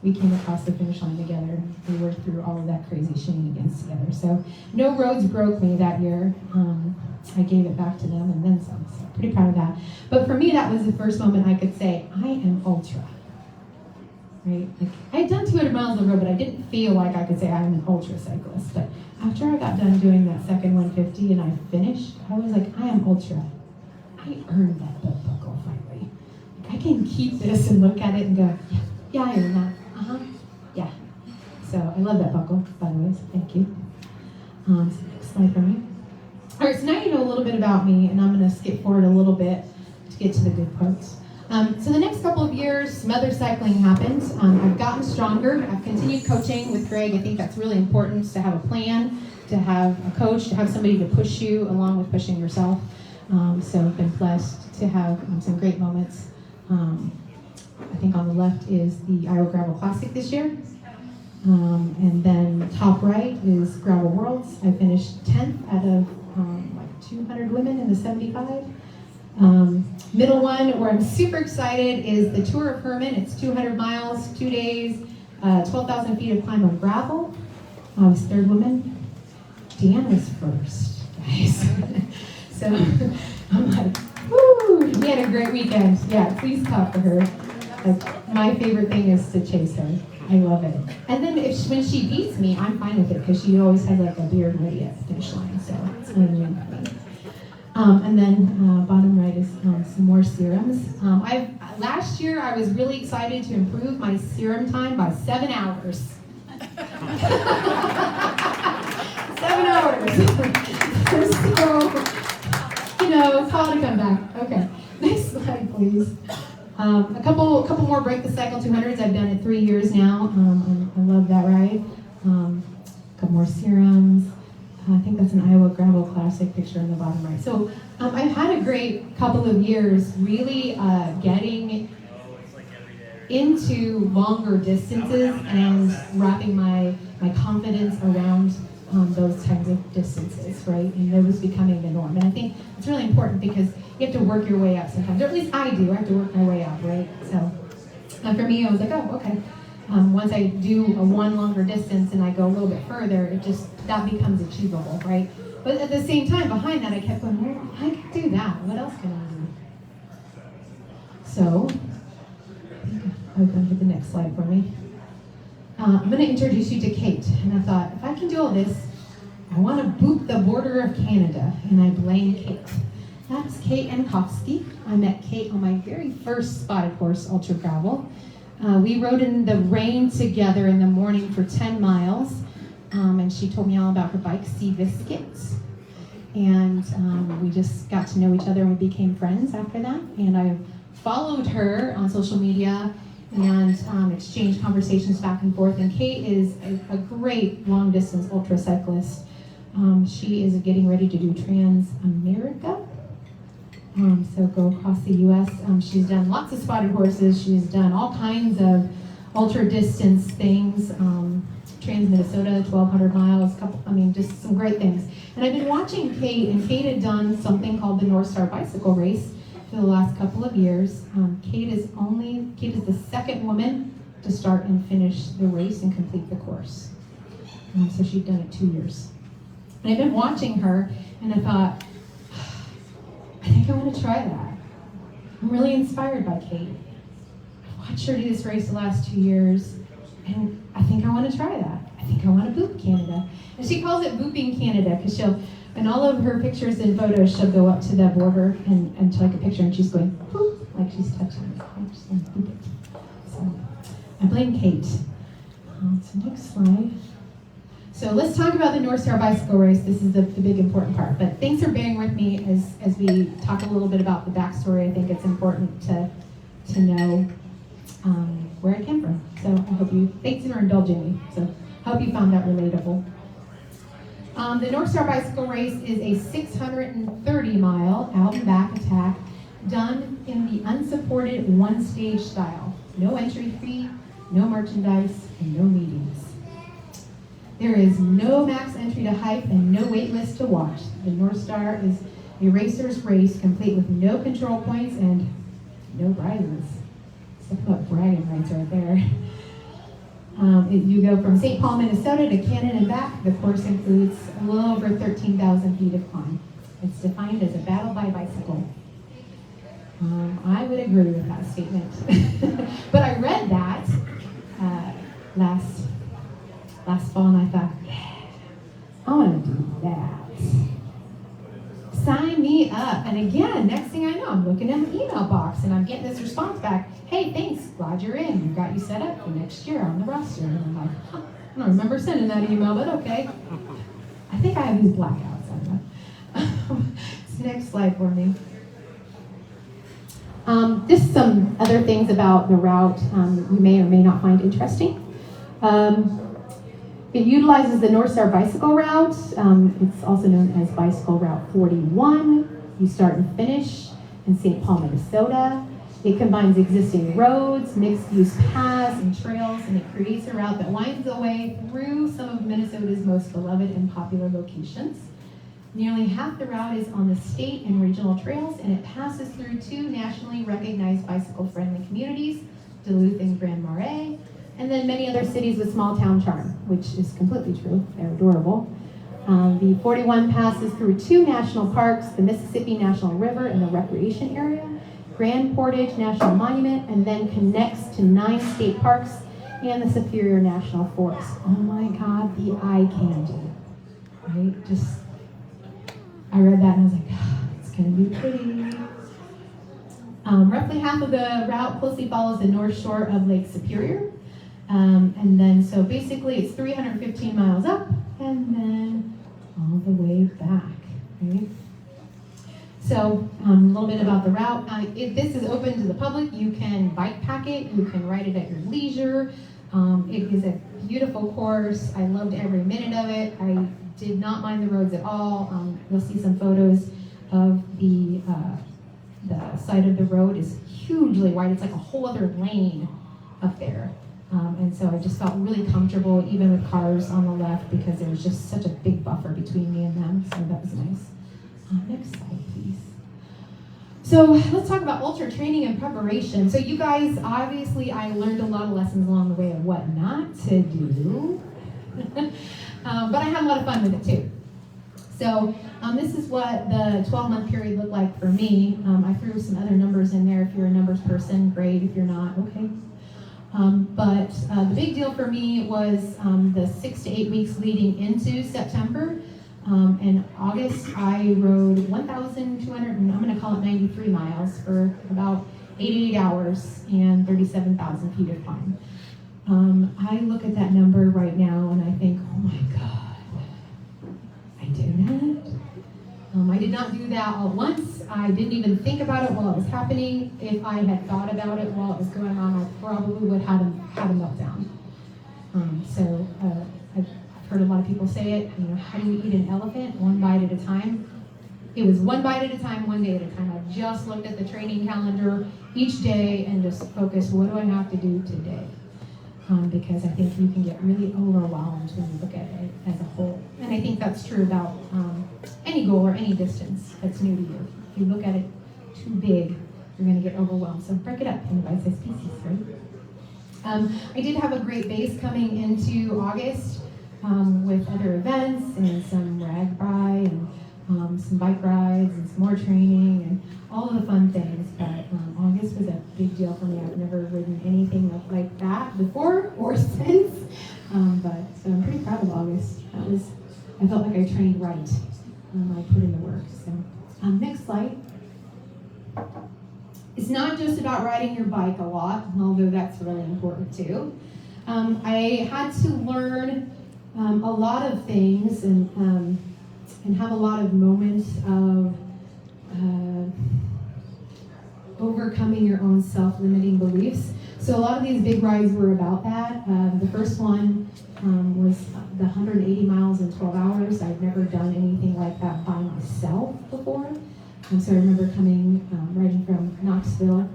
we came across the finish line together. We worked through all of that crazy shenanigans together. So no roads broke me that year. I gave it back to them and then some, so pretty proud of that. But for me, that was the first moment I could say, I am ultra. Right? Like, I had done 200 miles on the road, but I didn't feel like I could say I'm an ultra cyclist. But after I got done doing that second 150 and I finished, I was like, I am ultra. I earned that belt buckle finally. Like, I can keep this and look at it and go, yeah, I earned that. Yeah. So I love that buckle, by the way, so thank you. So next slide for me. All right, so now you know a little bit about me, and I'm going to skip forward a little bit to get to the good parts. So the next couple of years, some other cycling happened. I've gotten stronger. I've continued coaching with Greg. I think that's really important to have a plan, to have a coach, to have somebody to push you along with pushing yourself. So I've been blessed to have some great moments. I think on the left is the Iowa Gravel Classic this year. And then top right is Gravel Worlds. I finished 10th out of 200 women in the 75. Middle one, where I'm super excited, is the Tour of Herman. It's 200 miles, 2 days, 12,000 feet of climb on gravel. I was third woman. Deanne was first, guys. So I'm like, woo, we had a great weekend. Yeah, please clap for her. Like, my favorite thing is to chase her. I love it. And then when she beats me, I'm fine with it because she always has like a beard ready at the finish line, so it's win-win for me. And then bottom right is some more serums. Last year I was really excited to improve my serum time by 7 hours. 7 hours. So, it's hard to come back. Okay, next slide, please. A couple more Break the Cycle 200s. I've done it 3 years now. I love that ride. A couple more serums. I think that's an Iowa Gravel Classic picture in the bottom right. So I've had a great couple of years really getting into longer distances and wrapping my confidence around those kinds of distances, right? And those becoming the norm. And I think it's really important because you have to work your way up sometimes, or at least I do. I have to work my way up, right? So for me, I was like, oh, okay. Once I do a one longer distance and I go a little bit further, that becomes achievable, right? But at the same time, behind that, I kept going, well, I can do that. What else can I do? So, I'll go to the next slide for me. I'm going to introduce you to Kate. And I thought, if I can do all this, I want to boot the border of Canada. And I blame Kate. That's Kate Ankowski. I met Kate on my very first spotted horse, Ultra Gravel. We rode in the rain together in the morning for 10 miles. And she told me all about her bike, Sea Biscuit. And we just got to know each other and we became friends after that. And I followed her on social media and exchanged conversations back and forth. And Kate is a great long distance ultra cyclist. She is getting ready to do Trans America. So go across the US. She's done lots of spotted horses. She's done all kinds of ultra distance things. Trans Minnesota, 1,200 miles, just some great things. And I've been watching Kate, and Kate had done something called the North Star Bicycle Race for the last couple of years. Kate is the second woman to start and finish the race and complete the course. So she'd done it 2 years. And I've been watching her, and I thought, I think I want to try that. I'm really inspired by Kate. I've watched her do this race the last 2 years, and I think I want to try that. I think I want to boop Canada. And she calls it booping Canada because in all of her pictures and photos, she'll go up to the border and take a picture, and she's going, boop, like she's touching it. I'm just going to boop it. So I blame Kate. So next slide. So let's talk about the North Star Bicycle Race. This is the big important part. But thanks for bearing with me as we talk a little bit about the backstory. I think it's important to know where I came from. So thanks for indulging me. So I hope you found that relatable. The North Star Bicycle Race is a 630-mile out and back attack done in the unsupported one-stage style. No entry fee, no merchandise, and no meetings. There is no max entry to hype and no wait list to watch. The North Star is a racer's race complete with no control points and no prizes. Stuff about bragging rights right there. You go from St. Paul, Minnesota to Cannon and back. The course includes a little over 13,000 feet of climb. It's defined as a battle by bicycle. I would agree with that statement. But I read that last fall, and I thought, yeah, I want to do that. Sign me up. And again, next thing I know, I'm looking at my email box, and I'm getting this response back, hey, thanks, glad you're in. We've got you set up for next year on the roster. And I'm like, huh, I don't remember sending that email, but okay. I think I have these blackouts. I don't know. Next slide for me. Just some other things about the route you may or may not find interesting. It utilizes the North Star Bicycle Route. It's also known as Bicycle Route 41. You start and finish in St. Paul, Minnesota. It combines existing roads, mixed-use paths, and trails, and it creates a route that winds the way through some of Minnesota's most beloved and popular locations. Nearly half the route is on the state and regional trails, and it passes through 2 nationally recognized bicycle-friendly communities, Duluth and Grand Marais, and then many other cities with small town charm, which is completely true. They're adorable. The 41 passes through 2 national parks, the Mississippi National River and the recreation area, Grand Portage National Monument, and then connects to 9 state parks and the Superior National Forest. Oh my God, the eye candy, right? Just, I read that and I was like, oh, it's gonna be pretty. Roughly half of the route closely follows the north shore of Lake Superior. And then, so basically it's 315 miles up and then all the way back, right? So a little bit about the route. This is open to the public. You can bike pack it. You can ride it at your leisure. It is a beautiful course. I loved every minute of it. I did not mind the roads at all. You'll see some photos of the side of the road is hugely wide. It's like a whole other lane up there. And so I just felt really comfortable, even with cars on the left, because there was just such a big buffer between me and them. So that was nice. Next slide, please. So let's talk about ultra training and preparation. So you guys, obviously, I learned a lot of lessons along the way of what not to do. But I had a lot of fun with it too. So this is what the 12-month period looked like for me. I threw some other numbers in there. If you're a numbers person, great. If you're not, okay. But the big deal for me was the 6 to 8 weeks leading into September. In August, I rode 1,200, I'm going to call it 93 miles for about 88 hours and 37,000 feet of climb. I look at that number right now and I think, oh my God, I did that? I did not do that all at once. I didn't even think about it while it was happening. If I had thought about it while it was going on, I probably would have had a meltdown. I've heard a lot of people say it, how do you eat an elephant? One bite at a time. It was one bite at a time, one day at a time. I just looked at the training calendar each day and just focused, what do I have to do today? Because I think you can get really overwhelmed when you look at it as a whole. And I think that's true about any goal or any distance that's new to you. If you look at it too big, you're going to get overwhelmed. So break it up in bite-sized pieces, right? I did have a great base coming into August with other events and some Ragbrai and some bike rides and some more training and all of the fun things. But August was a big deal for me. I've never ridden anything like that before or since. So I'm pretty proud of August. I felt like I trained right. I put in the work. So next slide. It's not just about riding your bike a lot, although that's really important too. I had to learn a lot of things and have a lot of moments of overcoming your own self-limiting beliefs. So a lot of these big rides were about that. The first one was the 180 miles in 12 hours. I'd never done anything like that by myself before. So I remember riding from Knoxville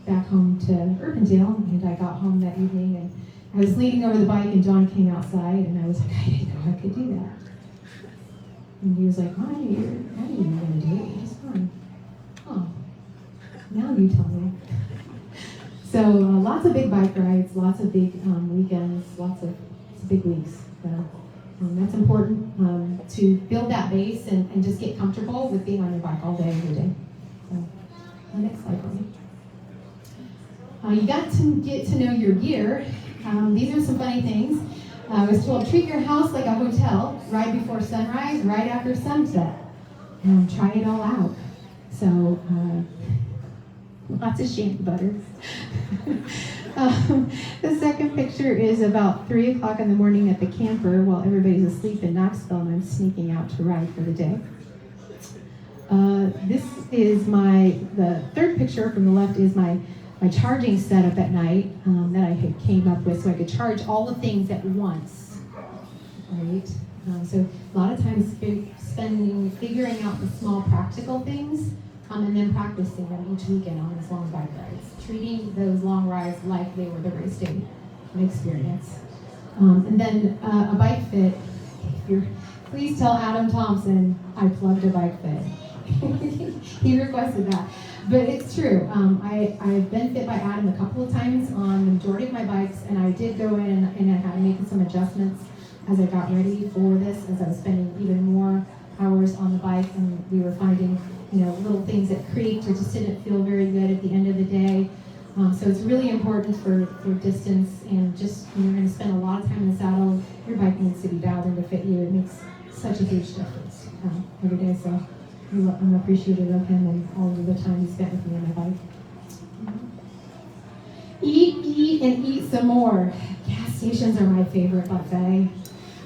back home to Urbandale, and I got home that evening and I was leaning over the bike and John came outside and I was like, I didn't know I could do that. And he was like, how are you going to do it? It's fine. Oh, now you tell me. So lots of big bike rides, lots of big weekends, lots of big weeks. So that's important to build that base and just get comfortable with being on your bike all day, every day. So next slide, please. You got to get to know your gear. These are some funny things. I was told, treat your house like a hotel, ride before sunrise, ride after sunset. Try it all out. So, lots of shanty butter. The second picture is about 3 o'clock in the morning at the camper while everybody's asleep in Knoxville and I'm sneaking out to ride for the day. This is the third picture from the left is my charging setup at night that I came up with so I could charge all the things at once, right? So a lot of times spending figuring out the small practical things and then practicing them each weekend on these long bike rides, treating those long rides like they were the race day experience. And then a bike fit. Please tell Adam Thompson I plugged a bike fit. He requested that. But it's true. I've been fit by Adam a couple of times on the majority of my bikes, and I did go in and I had to make some adjustments as I got ready for this, as I was spending even more hours on the bike, and we were finding, little things that creaked or just didn't feel very good at the end of the day. So it's really important for distance, and just when you're going to spend a lot of time in the saddle, your bike needs to be dialed in to fit you. It makes such a huge difference every day. So I'm appreciative of him and all of the time he spent with me on my bike. Eat, and eat some more. Gas stations are my favorite buffet.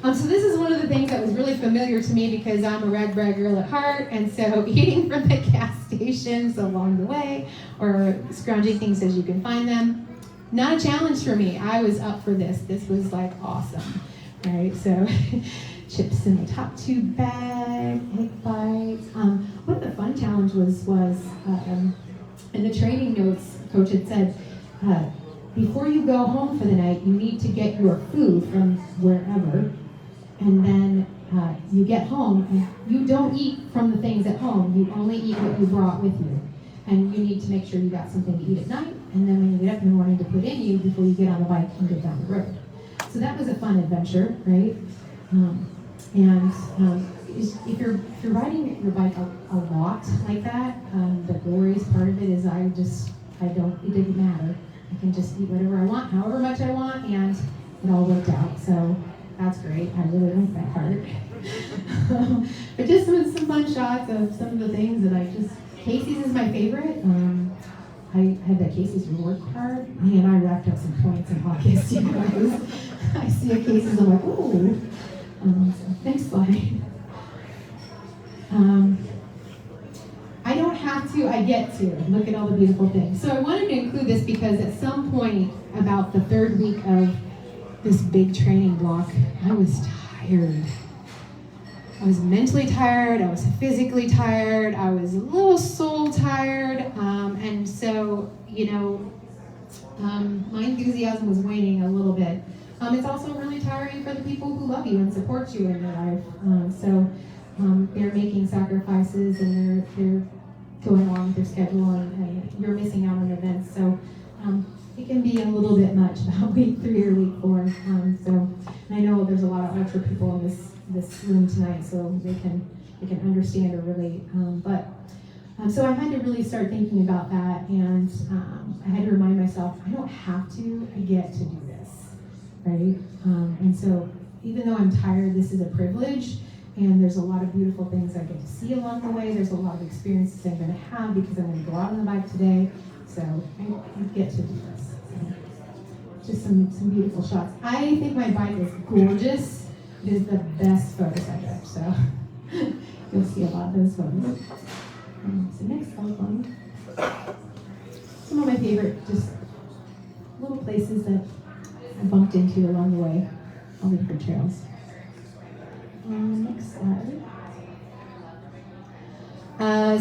So this is one of the things that was really familiar to me because I'm a Ragbrai girl at heart, and so eating from the gas stations along the way, or scrounging things as you can find them, not a challenge for me. I was up for this. This was like awesome, right? So chips in the top tube bag, egg bites. What the fun challenge was in the training notes, coach had said, before you go home for the night, you need to get your food from wherever, and then you get home and you don't eat from the things at home. You only eat what you brought with you, and you need to make sure you got something to eat at night, and then when you get up in the morning to put in you before you get on the bike and get down the road. So that was a fun adventure, right? If you're riding your bike a lot like that, the glorious part of it is it didn't matter. I can just eat whatever I want, however much I want, and it all worked out. So that's great. I really like that part. But just some fun shots of some of the things that Casey's is my favorite. I had that Casey's reward card. Man, I racked up some points in August. You guys. I see a Casey's, I'm like, ooh. Next slide. I don't have to, I get to. Look at all the beautiful things. So I wanted to include this because at some point about the third week of this big training block, I was tired. I was mentally tired, I was physically tired, I was a little soul tired, and so, my enthusiasm was waning a little bit. It's also really tiring for the people who love you and support you in your life. They're making sacrifices and they're going along with their schedule, and you're missing out on events. So it can be a little bit much about week 3 or week 4. So I know there's a lot of ultra people in this room tonight, so they can understand or relate. So I had to really start thinking about that, and I had to remind myself, I don't have to, I get to do this, right? And so even though I'm tired, this is a privilege, and there's a lot of beautiful things I get to see along the way. There's a lot of experiences I'm going to have because I'm going to go out on the bike today, so I get to do this. So just some beautiful shots. I think my bike is gorgeous. It is the best photo subject, so you'll see a lot of those photos. So next slide. Some of my favorite just little places that I bumped into along the way, all the different trails. Next slide.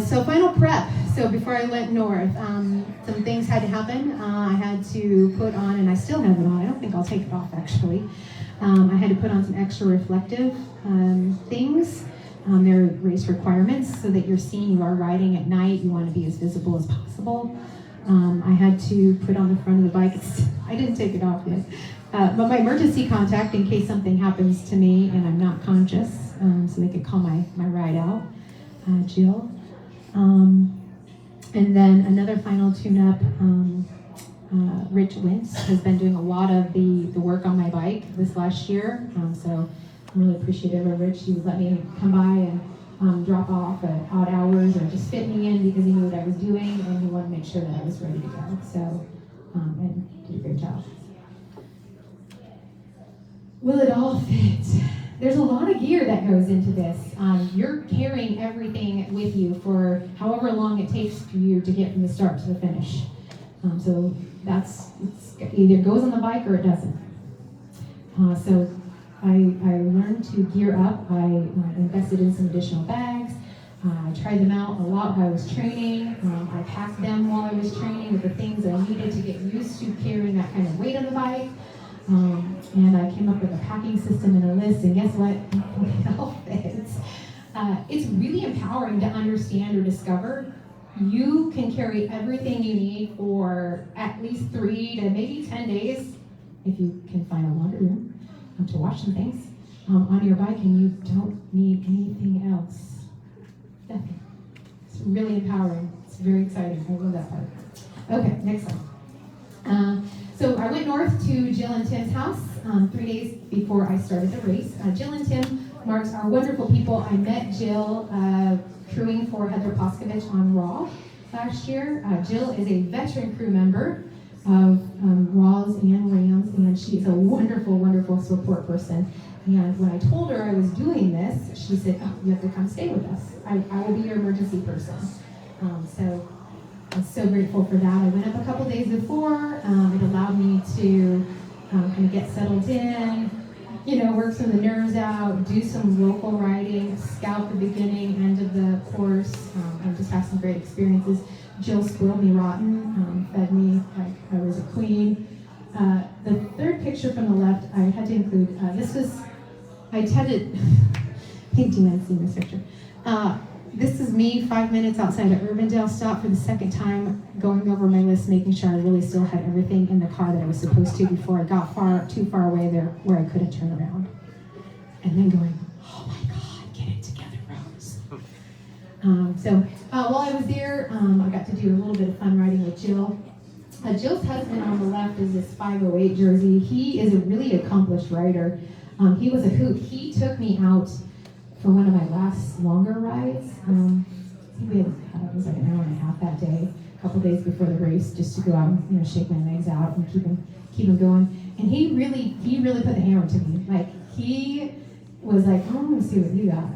So final prep. So before I went north, some things had to happen. I had to put on, and I still have it on, I don't think I'll take it off actually. I had to put on some extra reflective things. There are race requirements so that you're seen, you are riding at night, you want to be as visible as possible. I had to put on the front of the bike, I didn't take it off yet, but my emergency contact in case something happens to me and I'm not conscious, so they could call my ride out, Jill. And then another final tune-up, Rich Wintz has been doing a lot of the work on my bike this last year, so I'm really appreciative of Rich. He would let me come by and drop off at odd hours or just fit me in because he knew what I was doing and he wanted to make sure that I was ready to go. So, and did a great job. Will it all fit? There's a lot of gear that goes into this. You're carrying everything with you for however long it takes for you to get from the start to the finish. So it either goes on the bike or it doesn't. So I learned to gear up. I invested in some additional bags. I tried them out a lot while I was training. I packed them while I was training with the things that I needed to get used to carrying that kind of weight on the bike. And I came up with a packing system and a list, and guess what? It all fits. It's really empowering to understand or discover you can carry everything you need for at least 3 to maybe 10 days, if you can find a laundry room to wash some things, on your bike, and you don't need anything else. Nothing. It's really empowering. It's very exciting. I love that part. Okay, next slide. So I went north to Jill and Tim's house 3 days before I started the race. Jill and Tim Marks are wonderful people. I met Jill crewing for Heather Poskovich on Raw last year. Jill is a veteran crew member of Raws and Rams, and she's a wonderful, wonderful support person. And when I told her I was doing this, she said, "Oh, you have to come stay with us. I will be your emergency person." So I'm so grateful for that. I went up a couple days before. It allowed me to kind of get settled in, work some of the nerves out, do some local riding, scout the beginning, end of the course, and just have some great experiences. Jill spoiled me rotten, fed me like I was a queen. The third picture from the left, I had to include, I attended, I think Dean's seen this picture. This is me 5 minutes outside of Urbandale stop for the second time, going over my list, making sure I really still had everything in the car that I was supposed to before I got too far away there where I couldn't turn around. And then going, "Oh my God, get it together, Rose." While I was there, I got to do a little bit of fun riding with Jill. Jill's husband on the left is this 508 jersey. He is a really accomplished rider. He was a hoot. He took me out for one of my last longer rides. I think it was like an hour and a half that day, a couple days before the race, just to go out and shake my legs out and keep him going. And he really put the hammer to me. Like, he was like, "Oh, I'm gonna see what you got."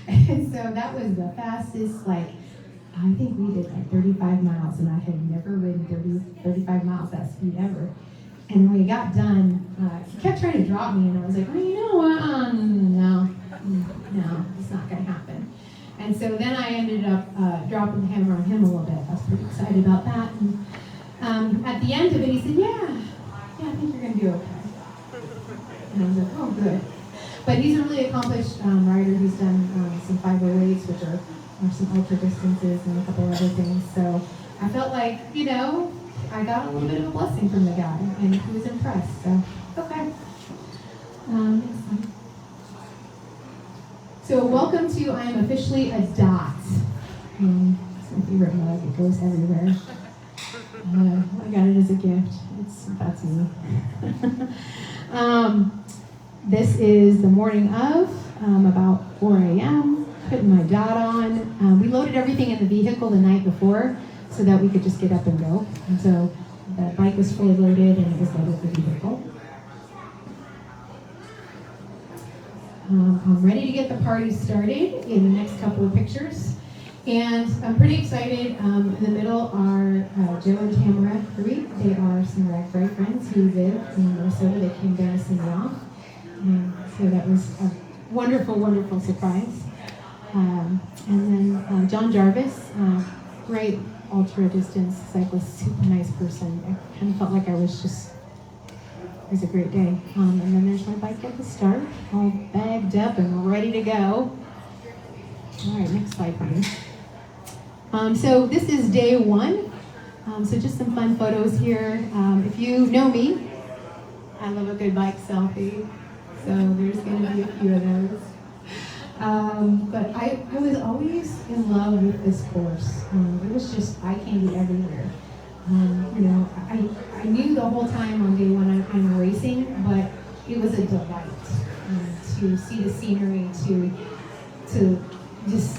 And so that was the fastest, I think we did 35 miles, and I had never ridden 35 miles that speed ever. And when we got done, he kept trying to drop me, and I was like, "Oh, you know what? No, it's not going to happen." And so then I ended up dropping the hammer on him a little bit. I was pretty excited about that. And at the end of it, he said, yeah, I think you're going to do okay. And I was like, "Oh, good." But he's a really accomplished rider. He's done some 508s, which are some ultra distances and a couple other things. So I felt like, I got a little bit of a blessing from the guy, and he was impressed. So, okay. Next one. So welcome to I Am Officially a Dot. It's my favorite mug. It goes everywhere. I got it as a gift. That's me. This is the morning of, about 4 a.m., putting my dot on. We loaded everything in the vehicle the night before so that we could just get up and go. And so the bike was fully loaded and it was loaded with the vehicle. I'm ready to get the party started in the next couple of pictures. And I'm pretty excited. In the middle are Joe and Tamara Curry. They are some Ragbrai friends who live in Minnesota. They came down to see me off. So that was a wonderful, wonderful surprise. And then John Jarvis, great ultra distance cyclist, super nice person. I kind of felt like it was a great day. And then there's my bike at the start, all bagged up and ready to go. All right, next slide, please. So this is day one. So just some fun photos here. If you know me, I love a good bike selfie. So there's going to be a few of those. But I was always in love with this course. It was just eye candy everywhere. I knew the whole time on day one I'm racing, but it was a delight to see the scenery, to just,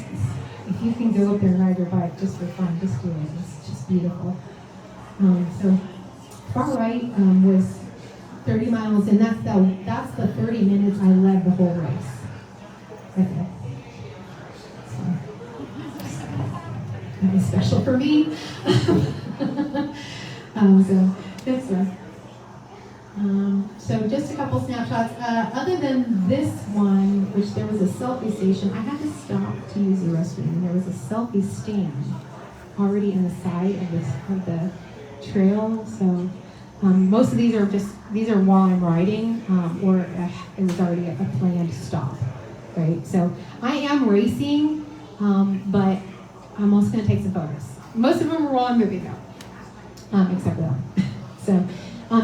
if you can go up there and ride your bike just for fun, just do it. It's just beautiful. So far right was 30 miles, and that's the 30 minutes I led the whole race. Okay. So, that was special for me. So next one. So just a couple snapshots. Other than this one, which there was a selfie station, I had to stop to use the restroom. There was a selfie stand already in the side of the trail. So most of these are while I'm riding, or it was already a planned stop, right? So I am racing, but I'm also going to take some photos. Most of them are while I'm moving though, except for that. So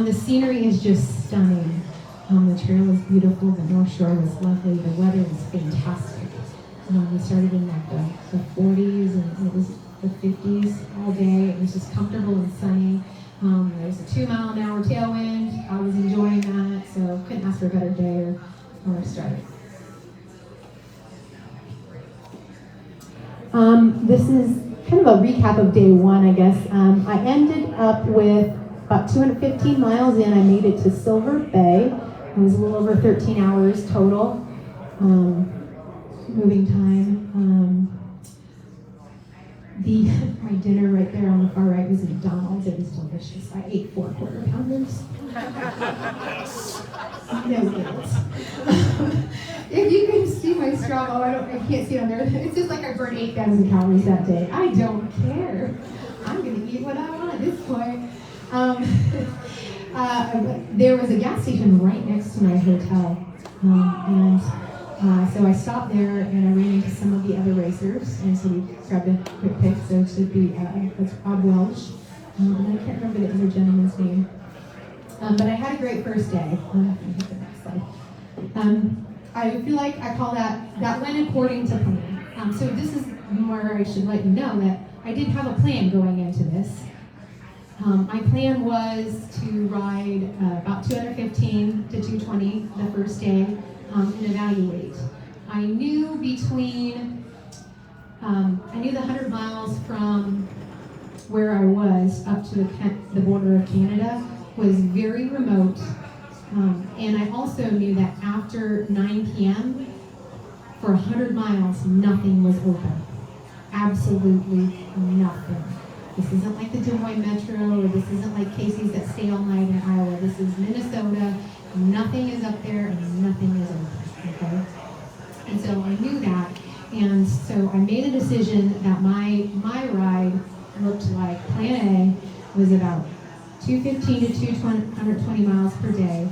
the scenery is just stunning. The trail was beautiful. The North Shore was lovely. The weather was fantastic. We started in like the 40s and it was the 50s all day. It was just comfortable and sunny. This is kind of a recap of day one, I guess. I ended up with about 215 miles in. I made it to Silver Bay. It was a little over 13 hours total. Moving time. My dinner right there on the far right was McDonald's. It was delicious. I ate 4 quarter pounders. No guilt. If you can see my Strava, I can't see it on there. It's just like I burned 8,000 calories that day. I don't care. I'm going to eat what I want at this point. There was a gas station right next to my hotel. So I stopped there and I ran into some of the other racers. And so we grabbed a quick pic. So it should be, that's Rob Welsh. And I can't remember the other gentleman's name. But I had a great first day. Hit the next slide. I feel like I call that went according to plan. So this is where I should let you know that I did have a plan going into this. My plan was to ride about 215 to 220 the first day and evaluate. I knew the 100 miles from where I was up to the border of Canada was very remote. And I also knew that after 9 p.m., for 100 miles, nothing was open. Absolutely nothing. This isn't like the Des Moines Metro, or this isn't like Casey's that stay all night in Iowa. This is Minnesota. Nothing is up there, and nothing is open, okay? And so I knew that, and so I made a decision that my ride looked like plan A was about 215 to 220 miles per day,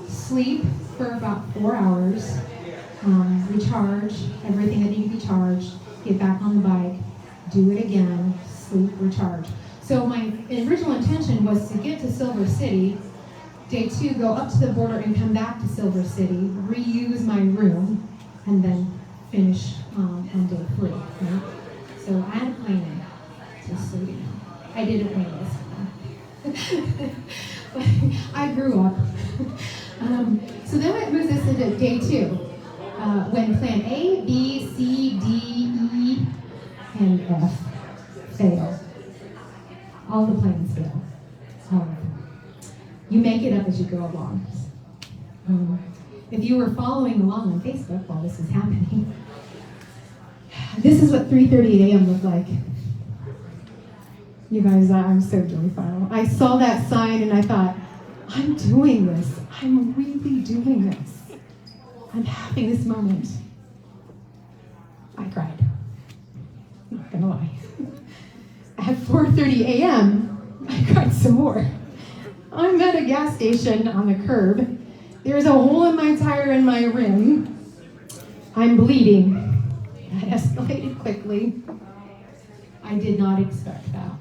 sleep for about 4 hours, recharge everything that needed to be charged, get back on the bike, do it again, sleep, recharge. So my original intention was to get to Silver City, day 2, go up to the border and come back to Silver City, reuse my room, and then finish on day 3. Right? So I had a plan, just so you know. I didn't win this. I grew up. So then it moves us into day 2, when plan A, B, C, D, E, and F fail. All the plans fail. You make it up as you go along. If you were following along on Facebook while this is happening, this is what 3:30 a.m. looked like. You guys, I'm so joyful. I saw that sign and I thought, I'm doing this. I'm really doing this. I'm having this moment. I cried. Not gonna lie. At 4:30 a.m., I cried some more. I'm at a gas station on the curb. There's a hole in my tire in my rim. I'm bleeding. That escalated quickly. I did not expect that.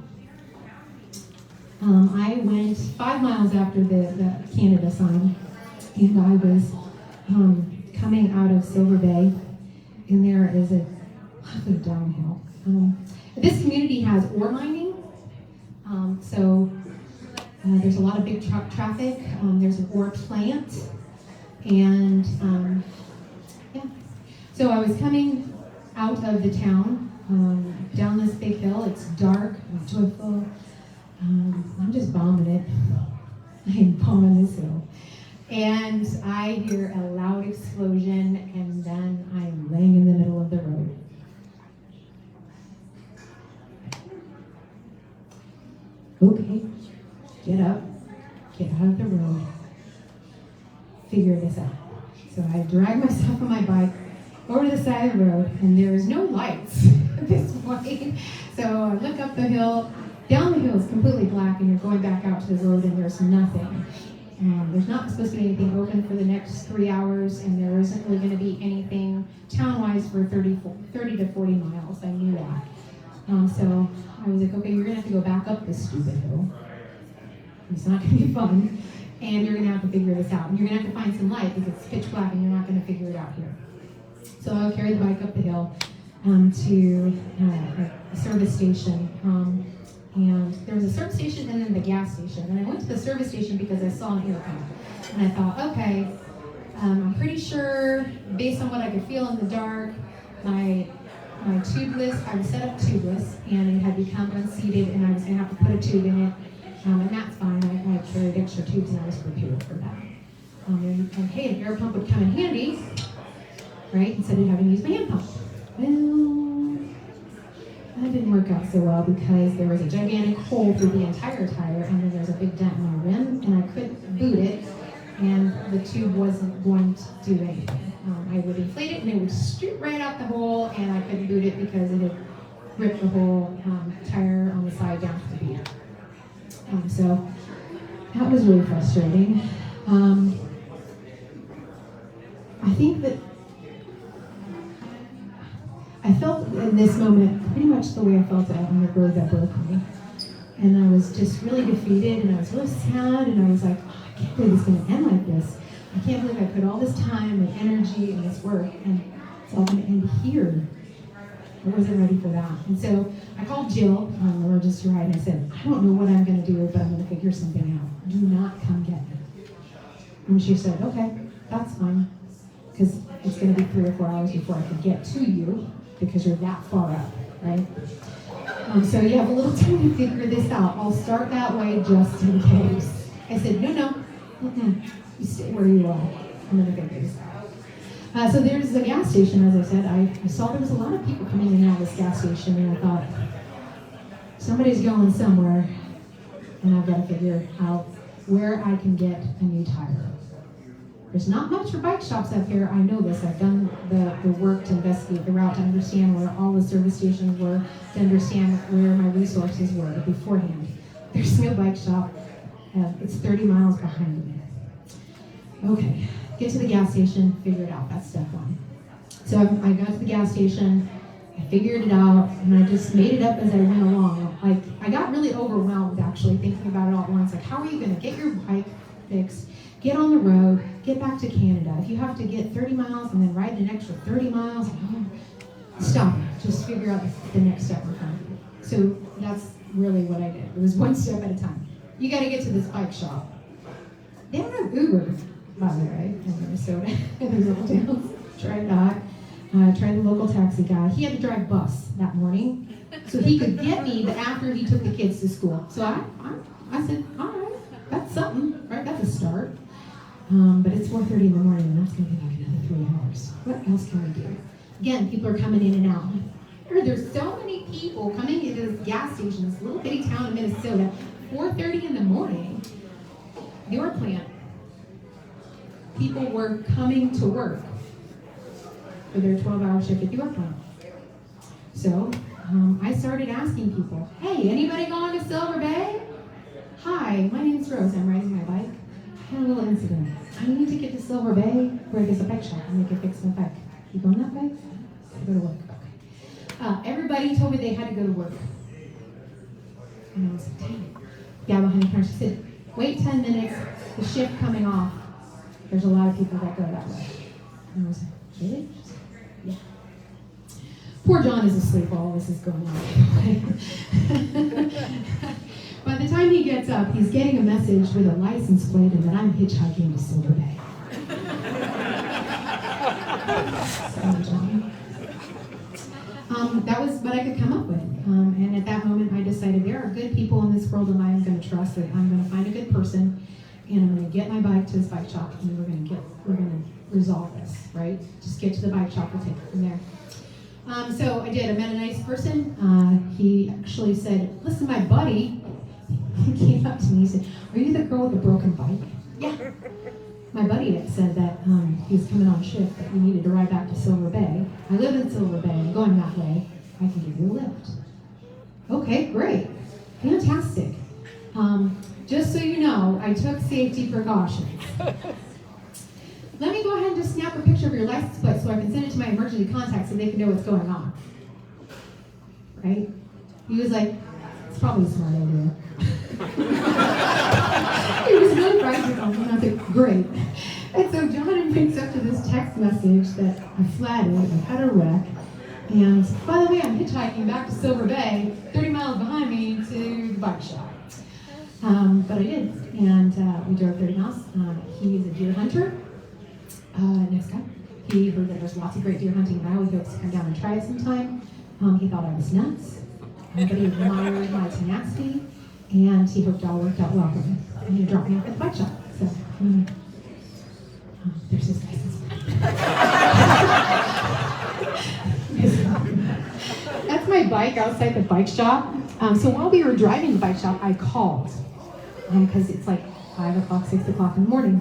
I went 5 miles after the Canada sign, and I was coming out of Silver Bay, and there is a lot of downhill. This community has ore mining, so there's a lot of big truck traffic. There's an ore plant, and yeah. So I was coming out of the town, down this big hill. It's dark, it's joyful. I'm just bombing it. I'm bombing this hill. And I hear a loud explosion, and then I'm laying in the middle of the road. Okay, get up, get out of the road, figure this out. So I drag myself on my bike over to the side of the road, and there's no lights at this point. So I look up the hill. Down the hill is completely black, and you're going back out to the road, and there's nothing. There's not supposed to be anything open for the next 3 hours, and there isn't really going to be anything town-wise for 30 to 40 miles. I knew that. So I was like, okay, you're going to have to go back up this stupid hill. It's not going to be fun, and you're going to have to figure this out. And you're going to have to find some light because it's pitch black, and you're not going to figure it out here. So I'll carry the bike up the hill to a service station. And there was a service station and then the gas station. And I went to the service station because I saw an intercom. And I thought, okay, I'm pretty sure, based on what I could feel in the dark, my my tubeless, I was set up tubeless, and it had become unseated, and I was going to have to put a tube in it, and that's fine. I carried extra tubes, and I was prepared for that. And hey, an air pump would come in handy, right, instead of having to use my hand pump. Well, that didn't work out so well because there was a gigantic hole through the entire tire, and then there was a big dent in my rim, and I couldn't boot it, and the tube wasn't going to do anything. I would inflate it, and it would shoot right out the hole, and I couldn't boot it because it had ripped the whole tire on the side down to the beater. So that was really frustrating. I think that I felt in this moment pretty much the way I felt on the road that broke me. And I was just really defeated, and I was really sad, and I was like, oh, I can't believe it's going to end like this. I can't believe I put all this time and energy in this work, and it's all going to end here. I wasn't ready for that. And so I called Jill on the emergency ride, and I said, I don't know what I'm going to do, but I'm going to figure something out. Do not come get me. And she said, okay, that's fine, because it's going to be 3 or 4 hours before I can get to you, because you're that far up, right? So you have a little time to figure this out. I'll start that way just in case. I said, no, you stay where you are. I'm going to figure this out. So there's the gas station, as I said. I saw there was a lot of people coming in and out of this gas station, and I thought, somebody's going somewhere, and I've got to figure out where I can get a new tire. There's not much for bike shops up here. I know this. I've done the work to investigate the route, to understand where all the service stations were, to understand where my resources were beforehand. There's no bike shop. It's 30 miles behind me. Okay, get to the gas station, figure it out. That's step one. So I got to the gas station, I figured it out, and I just made it up as I went along. Like, I got really overwhelmed, actually, thinking about it all at once. Like, how are you going to get your bike fixed, get on the road, get back to Canada? If you have to get 30 miles and then ride an extra 30 miles, stop. Just figure out the next step in front of you. So that's really what I did. It was one step at a time. You got to get to this bike shop. They don't have Uber, by the way, in Minnesota, in these little towns. Tried that. Tried the local taxi guy. He had to drive bus that morning, so he could get me after he took the kids to school. So I said, all right, that's something, right? That's a start. But it's 4:30 in the morning, and that's going to be like another 3 hours. What else can I do? Again, people are coming in and out. There's so many people coming into this gas station, this little bitty town in Minnesota, 4:30 in the morning. Your plant. People were coming to work for their 12-hour shift at your plant. So I started asking people, hey, anybody going to Silver Bay? Hi, my name's Rose. I'm riding my bike. I had a little incident. I need to get to Silver Bay where there's a bike shop and they can fix my bike. You going that way? I go to work. Okay. Everybody told me they had to go to work. And I was like, dang it. Yeah, behind the counter, she said, wait 10 minutes, the shift coming off. There's a lot of people that go that way. And I was like, really? Yeah. Poor John is asleep while all this is going on. By the time he gets up, he's getting a message with a license plate and that I'm hitchhiking to Silver Bay. Sorry, John. That was what I could come up with. And at that moment, I decided there are good people in this world and I am going to trust that I'm going to find a good person and I'm going to get my bike to this bike shop and we're going to resolve this, right? Just get to the bike shop, we'll take it from there. So I did. I met a nice person. He actually said, listen, my buddy, he came up to me, he said, are you the girl with the broken bike? Yeah. My buddy had said that he was coming on shift, that we needed to ride back to Silver Bay. I live in Silver Bay, I'm going that way. I can give you a lift. Okay, great. Fantastic. Just so you know, I took safety precautions. Let me go ahead and just snap a picture of your license plate so I can send it to my emergency contact so they can know what's going on. Right? He was like, it's probably a smart idea. He was really practical, and I said, great. And so John brings up to this text message that I flattered, I had a wreck, and by the way, I'm hitchhiking back to Silver Bay, 30 miles behind me to the bike shop. But I did, and we drove 30 miles. He's a deer hunter. Next guy. He heard that there's lots of great deer hunting in Iowa. He hopes to come down and try it sometime. He thought I was nuts, but he admired my tenacity, and he hoped it all worked out well for me. And he dropped me off at the bike shop. So, there's his license. That's my bike outside the bike shop. So while we were driving the bike shop, I called, because it's like 5 o'clock, 6 o'clock in the morning.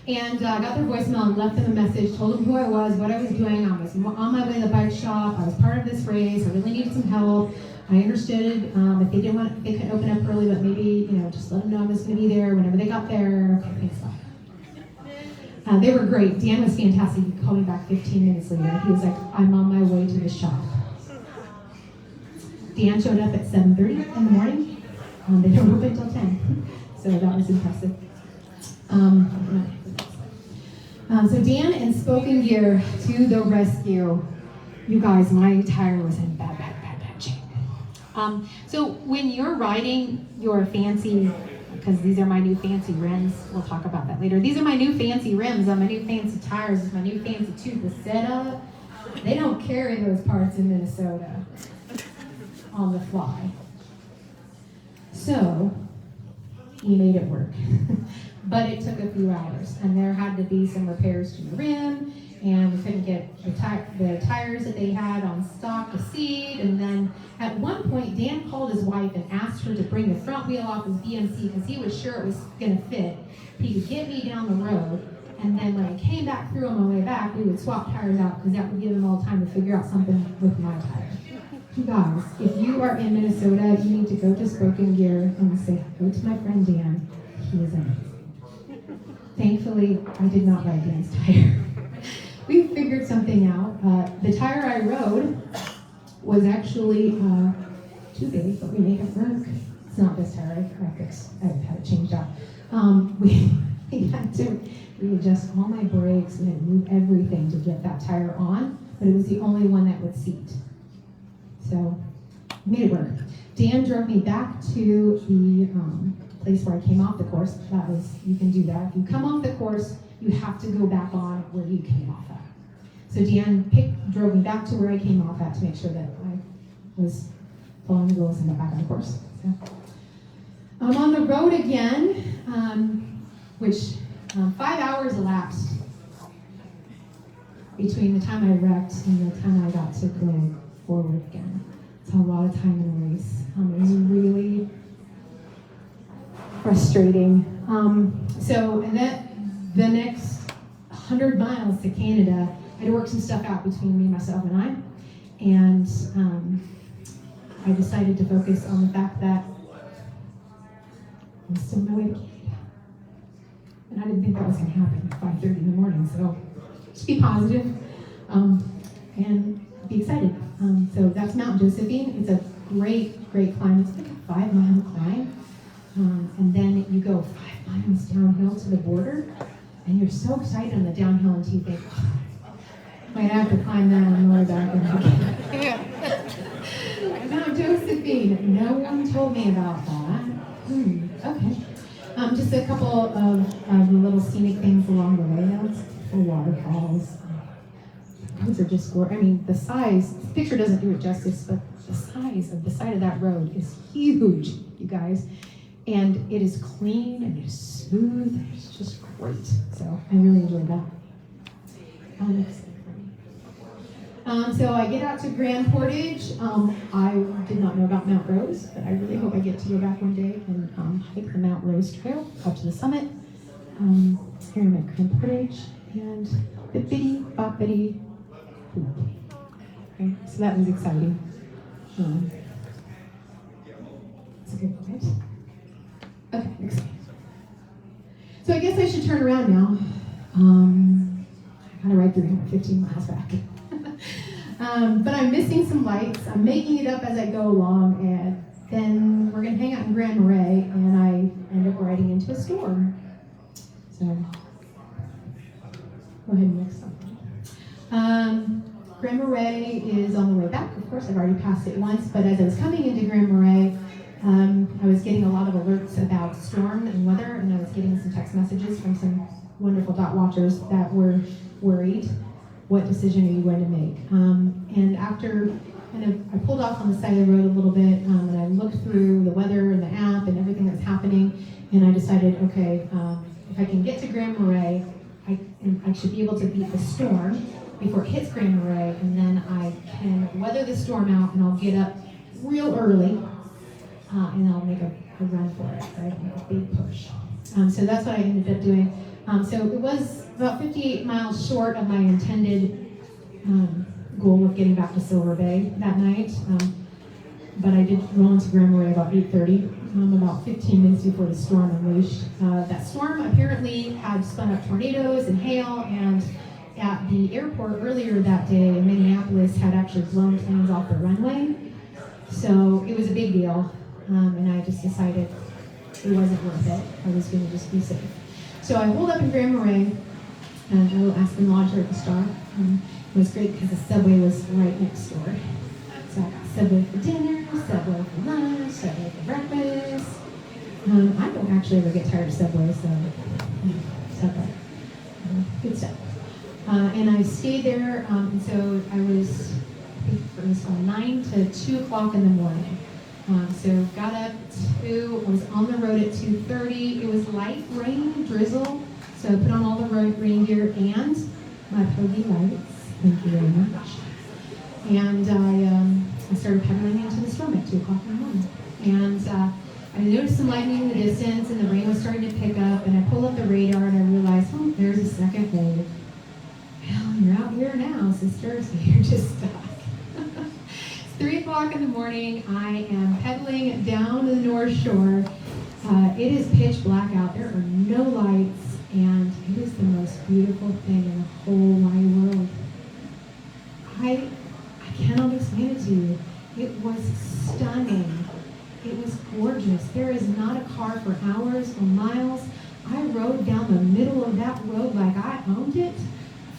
And got their voicemail and left them a message, told them who I was, what I was doing. I was on my way to the bike shop. I was part of this race. I really needed some help. I understood if they couldn't open up early, but maybe, just let them know I was going to be there whenever they got there. Okay, thanks, bye. They were great. Dan was fantastic. He called me back 15 minutes later. He was like, I'm on my way to the shop. Dan showed up at 7:30 in the morning. They don't open until 10. So that was impressive. So Dan and Spoken Gear to the rescue. You guys, my tire was in bad shape. So when you're riding your fancy, because these are my new fancy rims, we'll talk about that later. These are my new fancy rims on my new fancy tires, with my new fancy tube, the setup. They don't carry those parts in Minnesota on the fly. So he made it work. But it took a few hours, and there had to be some repairs to the rim, and we couldn't get the tires that they had on stock to seed. And then at one point, Dan called his wife and asked her to bring the front wheel off his BMC because he was sure it was going to fit. He could get me down the road, and then when I came back through on my way back, we would swap tires out because that would give him all time to figure out something with my tire. You guys, if you are in Minnesota, you need to go to Spoken Gear and say hello to my friend Dan. He is amazing. Thankfully, I did not ride Dan's tire. We figured something out. The tire I rode was actually too big, but we made it work. It's not this tire, I fixed. I had it changed out. We had to readjust all my brakes. We had to move everything to get that tire on, but it was the only one that would seat. So, we made it work. Dan drove me back to the place where I came off the course. That was, you can do that. If you come off the course, you have to go back on where you came off at. So Dan drove me back to where I came off at to make sure that I was following the rules and got back on the course. So, I'm on the road again, which 5 hours elapsed between the time I wrecked and the time I got to go forward again. It's a lot of time in a race. It was really frustrating. So the next 100 miles to Canada, I had to work some stuff out between me, myself, and I. And I decided to focus on the fact that I was still on my way to Canada. And I didn't think that was going to happen at 5:30 in the morning. So just be positive and be excited. So that's Mount Josephine. It's a great climb. It's like a 5-mile climb. And then you go 5 miles downhill to the border, and you're so excited on the downhill until you think, might have to climb that on the way back again. Mount Josephine, no one told me about that. Okay. Just a couple of little scenic things along the way. Now, for waterfalls. Those are just gorgeous. I mean, the size, the picture doesn't do it justice, but the size of the side of that road is huge, you guys. And it is clean and it is smooth and it's just great. So I really enjoyed that. So I get out to Grand Portage. I did not know about Mount Rose, but I really hope I get to go back one day and hike the Mount Rose Trail up to the summit. Here I'm at Grand Portage and bippity boppity. Okay, so that was exciting. It's a good point. Okay, next slide. So I guess I should turn around now. I gotta ride 315 miles back. But I'm missing some lights. I'm making it up as I go along, and then we're gonna hang out in Grand Marais, and I end up riding into a store. So, go ahead and next slide. Grand Marais is on the way back. Of course, I've already passed it once, but as I was coming into Grand Marais, I was getting a lot of alerts about storm and weather, and I was getting some text messages from some wonderful dot watchers that were worried. What decision are you going to make? And after I pulled off on the side of the road a little bit, and I looked through the weather and the app and everything that's happening, and I decided, okay, if I can get to Grand Marais, I should be able to beat the storm before it hits Grand Marais, and then I can weather the storm out, and I'll get up real early, and I'll make a run for it, right? Make a big push. So that's what I ended up doing. So it was about 58 miles short of my intended goal of getting back to Silver Bay that night. But I did roll into Grand Marais about 8:30, about 15 minutes before the storm unleashed. That storm apparently had spun up tornadoes and hail, and at the airport earlier that day in Minneapolis had actually blown planes off the runway. So it was a big deal, and I just decided it wasn't worth it. I was going to just be safe. So I holed up in Grand Marais, and a little Aspen Lodge at the Star. It was great because the subway was right next door. So I got Subway for dinner, Subway for lunch, Subway for breakfast. I don't actually ever get tired of Subway, so Subway. Good stuff. And I stayed there, and so I was, I think it was from 9 to 2 o'clock in the morning. So got up I was on the road at 2:30. It was light rain, drizzle, so I put on all the rain gear and my Pogi lights. Thank you very much. And I started pedaling into the storm at 2 o'clock in the morning. And I noticed some lightning in the distance, and the rain was starting to pick up, and I pulled up the radar, and I realized, oh, there's a second wave. Well, you're out here now, sister, so you're just stuck. It's 3 o'clock in the morning. I am pedaling down the North Shore. It is pitch black out. There are no lights, and it is the most beautiful thing in the whole wide world. I cannot explain it to you. It was stunning. It was gorgeous. There is not a car for hours or miles. I rode down the middle of that road like I owned it.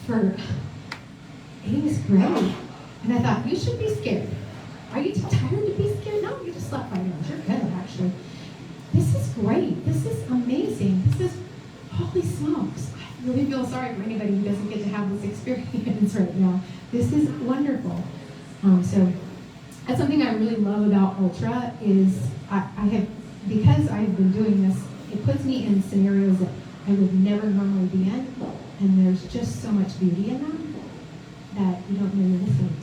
It was great. And I thought, you should be scared. Are you too tired to be scared? No, you just slept right on. You're good, actually. This is great. This is amazing. This is, holy smokes. I really feel sorry for anybody who doesn't get to have this experience right now. This is wonderful. So that's something I really love about Ultra is because I've been doing this, it puts me in scenarios that I would never normally be in, and there's just so much beauty in them that you don't know you're missing it.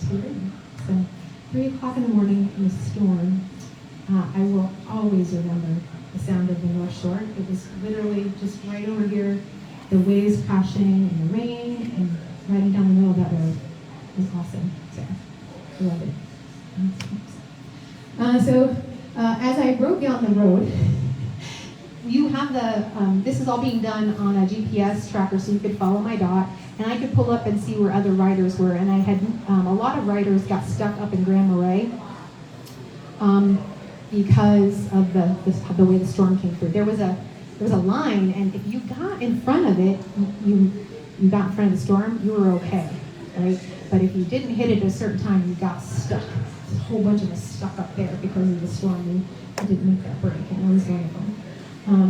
So 3 o'clock in the morning in a storm, I will always remember the sound of the North Shore. It was literally just right over here, the waves crashing and the rain, and riding down the middle of that road was awesome. So I love it. As I rode down the road, you have this is all being done on a GPS tracker, so you could follow my dot, and I could pull up and see where other riders were, and I had a lot of riders got stuck up in Grand Marais because of the way the storm came through. There was a line, and if you got in front of it, you got in front of the storm, you were okay, right? But if you didn't hit it at a certain time, you got stuck. A whole bunch of us stuck up there because of the storm, and I didn't make that break, and it was wonderful.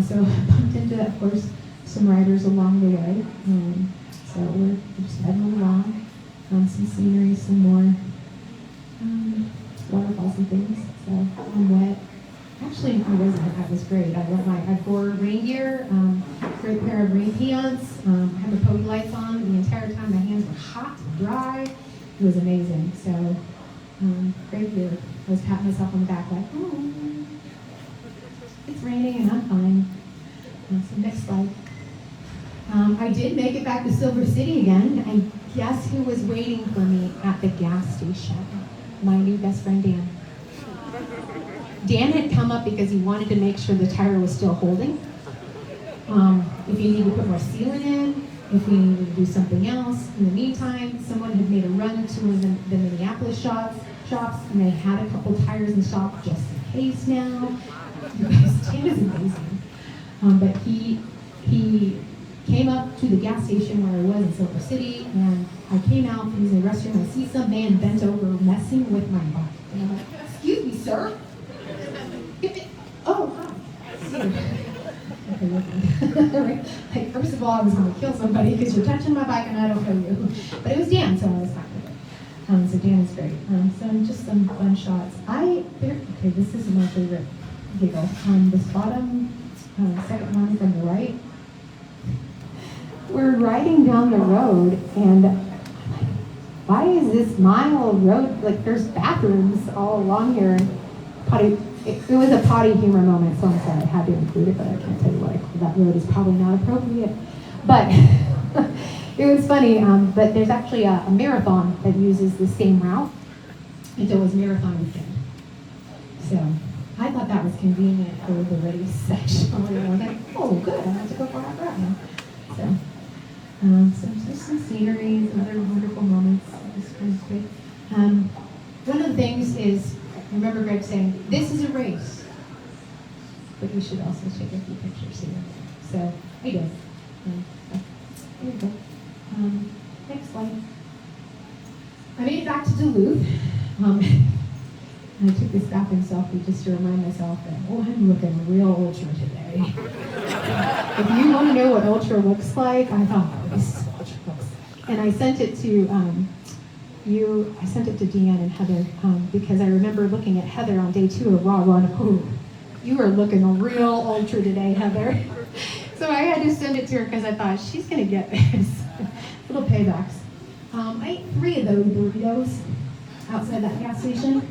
So I bumped into, of course, some riders along the way. So we're just heading along. Some scenery, some more waterfalls and things. So I'm wet. Actually, I wasn't. That was great. I wore rain gear, great pair of rain pants. I had the Pogi lights on the entire time. My hands were hot and dry. It was amazing. So great view. I was patting myself on the back like, oh, it's raining and I'm fine. So next slide. I did make it back to Silver City again, and guess who was waiting for me at the gas station? My new best friend, Dan. Dan had come up because he wanted to make sure the tire was still holding. If you need to put more sealant in, if we needed to do something else. In the meantime, someone had made a run to one of the Minneapolis shops, and they had a couple tires in the shop just in case now. You guys, Dan is amazing. But he came up to the gas station where I was in Silver City, and I came out from the restroom, and I see some man bent over messing with my bike. And I'm like, excuse me, sir. Oh, hi. Okay, like, first of all, I was going to kill somebody because you're touching my bike and I don't know you. But it was Dan, so I was fine with So Dan is great. So just some fun shots. Okay, this is my favorite giggle. This bottom second one from the right. We're riding down the road, and I'm like, why is this mile road, like there's bathrooms all along here. Potty, it was a potty humor moment, so I'm sorry, I had to include it, but I can't tell you why. That road is probably not appropriate. But it was funny, but there's actually a marathon that uses the same route. And so it was marathon weekend. So I thought that was convenient for the ready section. I was like, oh, good, I don't have to go far out now. So just some scenery, some other wonderful moments. Just kind of quick. One of the things is, I remember Greg saying, this is a race, but you should also take a few pictures here. So I did. Here we go. Next slide. I made it back to Duluth. I took this bathroom selfie just to remind myself that, oh, I'm looking real ultra today. If you want to know what ultra looks like, I thought, oh, this is what ultra looks like. And I sent it to I sent it to Deanne and Heather because I remember looking at Heather on day 2 of Raw going, oh, you are looking real ultra today, Heather. So I had to send it to her because I thought, she's going to get this. Little paybacks. I ate 3 of those burritos outside that gas station.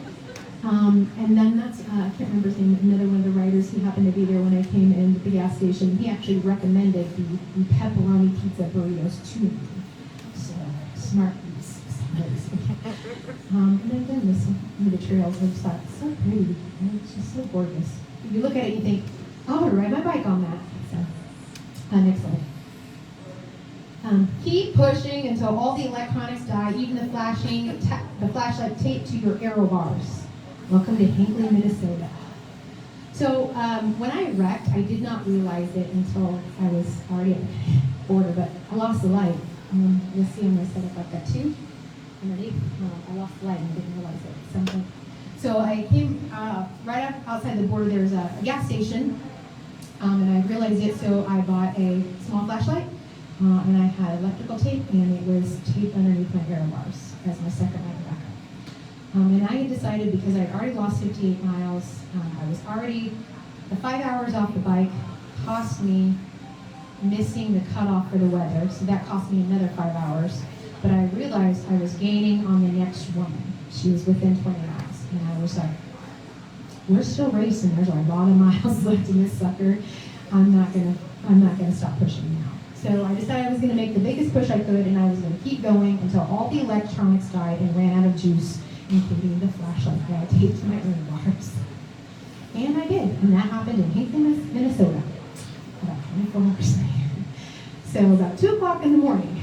And then that's, I can't remember his name, another one of the riders, he happened to be there when I came into the gas station. He actually recommended the pepperoni pizza burritos to me. So, smart. And then again, this one, the trails, I just thought, so pretty. It's just so gorgeous. If you look at it, you think, oh, I'm going to ride my bike on that. So, next slide. Keep pushing until all the electronics die, even the flashlight taped to your aero bars. Welcome to Hinckley, Minnesota. So when I wrecked, I did not realize it until I was already at the border, but I lost the light. You'll see on my setup I've got 2 underneath. I lost the light and didn't realize it. So I came right outside the border. There's a gas station, and I realized it, so I bought a small flashlight. And I had electrical tape, and it was taped underneath my aero bars as my second light backup. And I had decided, because I had already lost 58 miles, I was already, the 5 hours off the bike cost me missing the cutoff for the weather, so that cost me another 5 hours. But I realized I was gaining on the next woman. She was within 20 miles, and I was like, we're still racing, there's a lot of miles left in this sucker. I'm not gonna stop pushing now. So I decided I was going to make the biggest push I could, and I was going to keep going until all the electronics died and ran out of juice, including the flashlight that I taped to my aero bars. And I did, and that happened in Hinckley, Minnesota, about 24 hours later. So about 2 o'clock in the morning.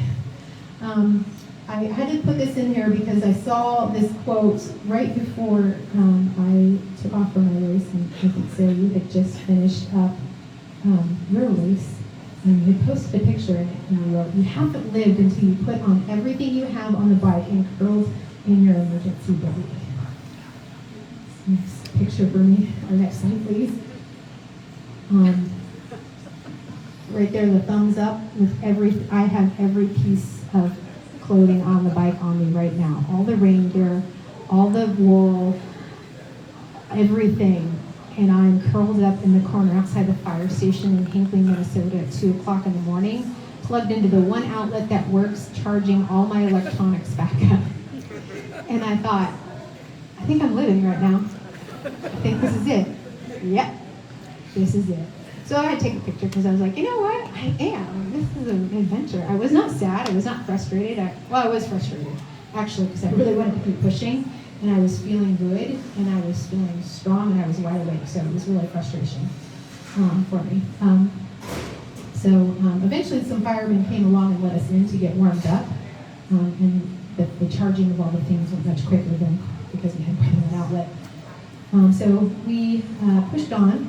I had to put this in here because I saw this quote right before I took off for my race, and I think Sarah, you had just finished up your race. And you posted a picture and you wrote, you haven't lived until you put on everything you have on the bike and curled in your emergency belly. Next picture for me, or next slide please. Right there, the thumbs up with I have every piece of clothing on the bike on me right now. All the rain gear, all the wool, everything. And I'm curled up in the corner outside the fire station in Hinckley, Minnesota at 2 o'clock in the morning, plugged into the one outlet that works, charging all my electronics back up. And I thought, I think I'm living right now. I think this is it. Yep, this is it. So I had to take a picture because I was like, you know what? I am. This is an adventure. I was not sad. I was not frustrated. I was frustrated, actually, because I really wanted to keep pushing. And I was feeling good, and I was feeling strong, and I was wide awake, so it was really frustration for me. So eventually some firemen came along and let us in to get warmed up, and the charging of all the things went much quicker than because we had an outlet. So we pushed on.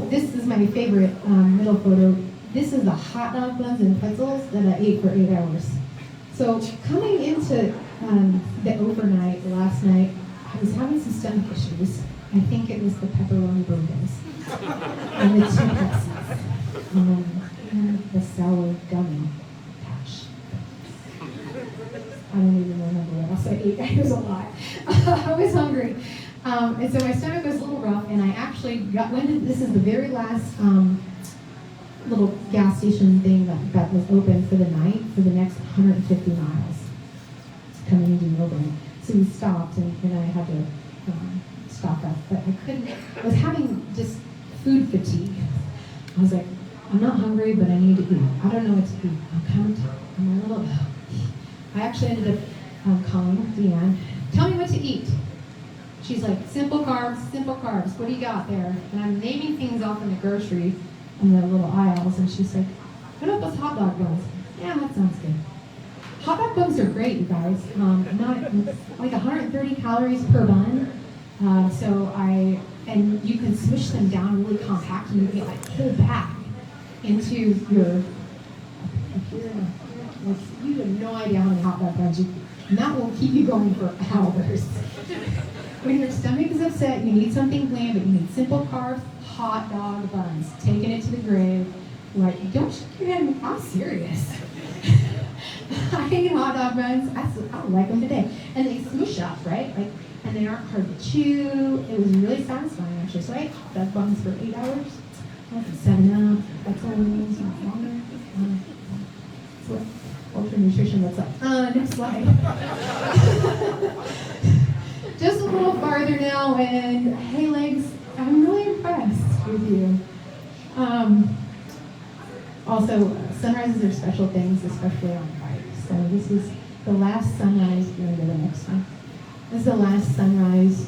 This is my favorite middle photo. This is the hot dog buns and pretzels that I ate for 8 hours. So coming into the overnight last night, I was having some stomach issues. I think it was the pepperoni burritos and the 2 Pepsis and the sour gummy patch. was hungry. And so my stomach was a little rough, and I actually this is the very last little gas station thing that was open for the night for the next 150 miles coming into Milburn. So we stopped, and I had to stock up, but I was having just food fatigue. I was like, I'm not hungry, but I need to eat. I don't know what to eat. I actually ended up calling Deanne. Tell me what to eat. She's like, simple carbs, what do you got there? And I'm naming things off in the grocery in the little aisles, and she's like, what about those hot dog buns? Yeah, that sounds good. Hot dog buns are great, you guys. Not like 130 calories per bun. And you can smush them down really compact, and you get like a whole bag into your, you have no idea how many hot dog buns you can, and that will keep you going for hours. When your stomach is upset, you need something bland, but you need simple carbs, hot dog buns. Taking it to the grave. Like, don't shake your head, I'm serious. I hate hot dog buns. I don't like them today. And they smoosh up, right? Like, and they aren't hard to chew. It was really satisfying, actually. So I ate hot dog buns for 8 hours. 7 up. That's all longer. So what ultra nutrition looks like. Next slide. Just a little farther now, and hey, legs, I'm really impressed with you. Also, sunrises are special things, especially on bikes. So this is the last sunrise. We're going to go to the next one. This is the last sunrise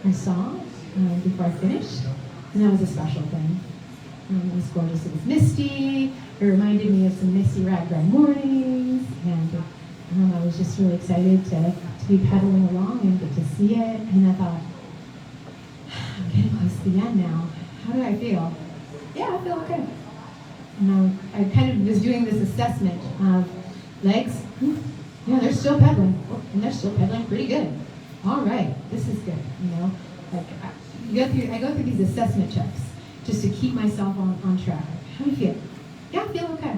I saw before I finished, and that was a special thing. It was gorgeous. It was misty. It reminded me of some misty Ragbrai mornings, and I was just really excited to be pedaling along and get to see it. And I thought, I'm getting close to the end now. How do I feel? Yeah, I feel okay. And I kind of was doing this assessment of legs. Yeah, they're still pedaling, and they're still pedaling pretty good. All right, this is good. Like I go through these assessment checks just to keep myself on track. How do you feel? Yeah, I feel okay.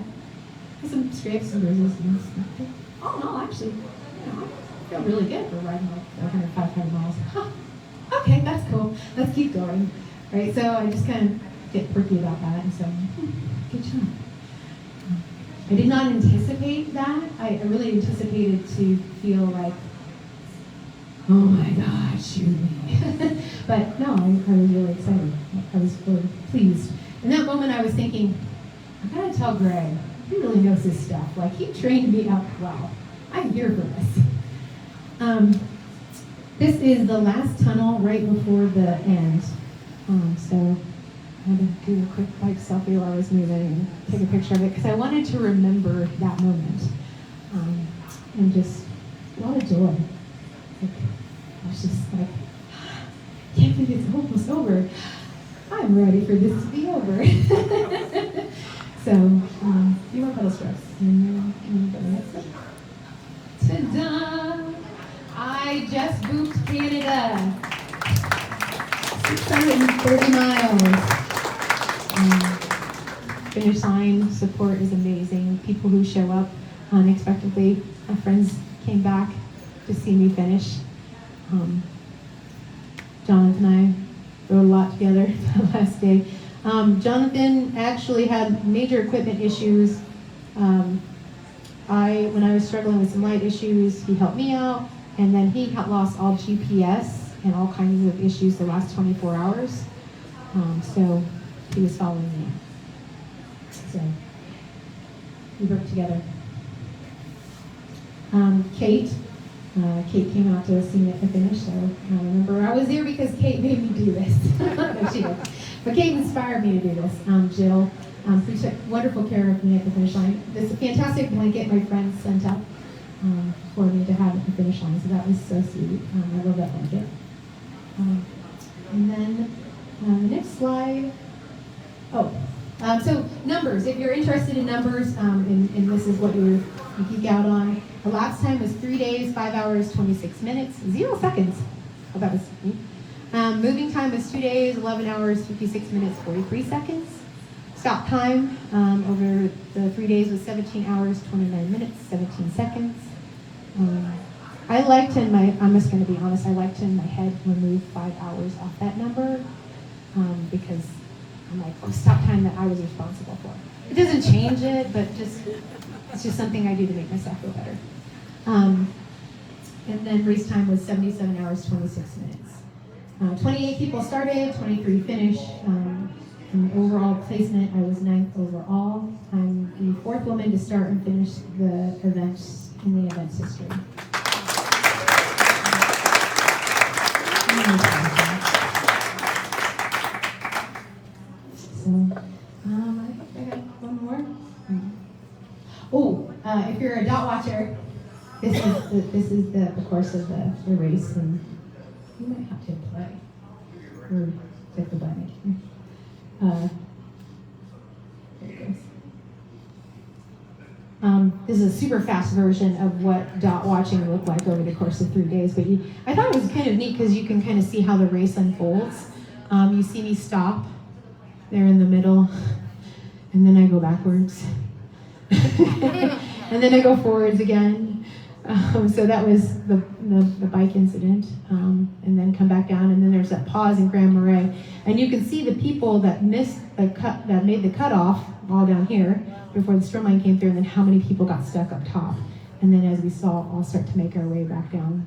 Got some scrapes and bruises. Oh no, actually, I feel really good for riding like 105 miles. Huh. Okay, that's cool. Let's keep going. Right, so I just kind of get perky about that, and so good job. I did not anticipate that. I really anticipated to feel like, oh my God, shoot me. But no, I was really excited. I was really pleased. In that moment, I was thinking, I gotta tell Greg, he really knows his stuff. Like, he trained me up well. I'm here for this. This is the last tunnel right before the end. So I had to do a quick bike selfie while I was moving and take a picture of it because I wanted to remember that moment. And just a lot of joy. I was just like, I can't believe it's almost over. I'm ready for this to be over. So, a few more pedal strokes. And go to the next one. Ta-da! I just booped Canada. 630 miles. Finish line support is amazing. People who show up unexpectedly. My friends came back to see me finish. Jonathan and I rode a lot together the last day. Jonathan actually had major equipment issues. When I was struggling with some light issues, he helped me out, and then he lost all GPS and all kinds of issues the last 24 hours. So he was following me. So we worked together. Kate came out to see me at the finish, so I remember I was there because Kate made me do this. No, she did. But Kate inspired me to do this. Jill took wonderful care of me at the finish line. There's a fantastic blanket my friends sent up for me to have at the finish line, so that was so sweet. I love that blanket. And then the next slide. So numbers. If you're interested in numbers, and this is what you geek out on, the last time was 3 days, 5 hours, 26 minutes, 0 seconds. Oh, that was me. Moving time was 2 days, 11 hours, 56 minutes, 43 seconds. Stop time over the 3 days was 17 hours, 29 minutes, 17 seconds. I liked I'm just going to be honest, I liked in my head remove 5 hours off that number because I'm like, oh, stop time that I was responsible for. It doesn't change it, but it's just something I do to make myself feel better. And then race time was 77 hours, 26 minutes. 28 people started, 23 finished. In overall placement, I was 9th overall. I'm the 4th woman to start and finish the events in the event's history. So, I think I got one more. Oh, if you're a dot watcher, this is the course of the race, and you might have to play or click the button. There it goes. This is a super fast version of what dot watching looked like over the course of 3 days, but I thought it was kind of neat because you can kind of see how the race unfolds. You see me stop there in the middle, and then I go backwards, and then I go forwards again. So that was the bike incident, and then come back down, and then there's that pause in Grand Marais, and you can see the people that missed the cut, that made the cutoff all down here before the storm line came through, and then how many people got stuck up top, and then as we saw, all start to make our way back down.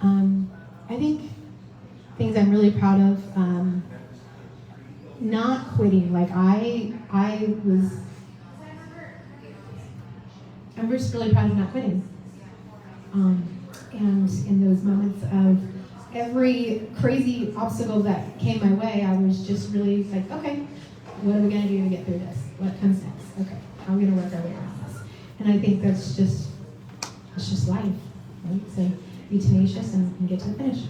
I think things I'm really proud of, not quitting. Like I'm just really proud of not quitting. And in those moments of every crazy obstacle that came my way, I was just really like, okay, what are we gonna do to get through this? What comes next? Okay, how are we gonna work our way around this? And I think it's just life, right? So be tenacious and get to the finish.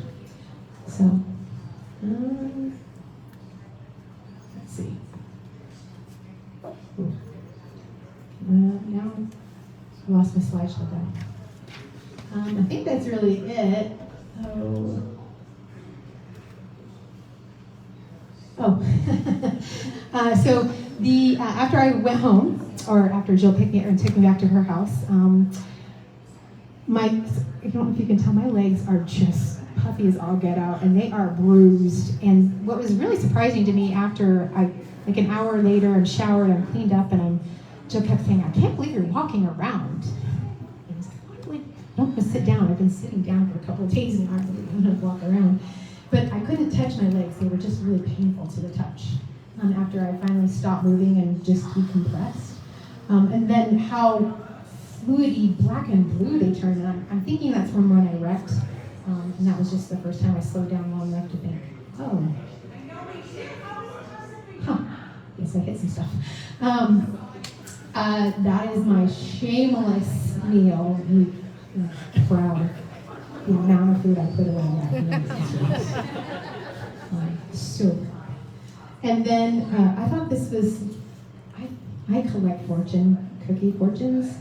So, let's see. Now I lost my slideshow down. I think that's really it. So after I went home, or after Jill picked me up and took me back to her house, I don't know if you can tell, my legs are just puffy as all get out, and they are bruised. And what was really surprising to me after like an hour later, I'm showered, I'm cleaned up, and Jill kept saying, I can't believe you're walking around. And I was like, don't go sit down. I've been sitting down for a couple of days now. I'm going to walk around. But I couldn't touch my legs. They were just really painful to the touch. After I finally stopped moving and just decompressed. And then how fluidy black and blue they turned. And I'm thinking that's from when I wrecked. And that was just the first time I slowed down long enough to think, oh. Yes, I hit some stuff. That is my shameless meal. Proud of the amount of food I put away that. So proud. And then I thought this was, I collect cookie fortunes.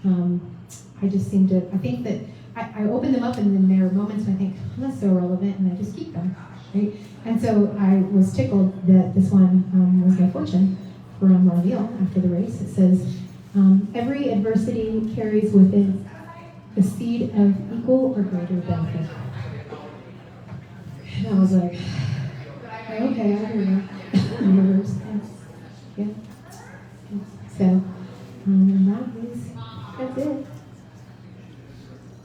I just seem to, I think that I open them up and then there are moments when I think, oh, that's so relevant, and I just keep them, right? And so I was tickled that this one was my fortune from Reveal after the race. It says, every adversity carries with it a seed of equal or greater benefit. And I was like, okay, I hear you. Universe, yeah. So, that's it.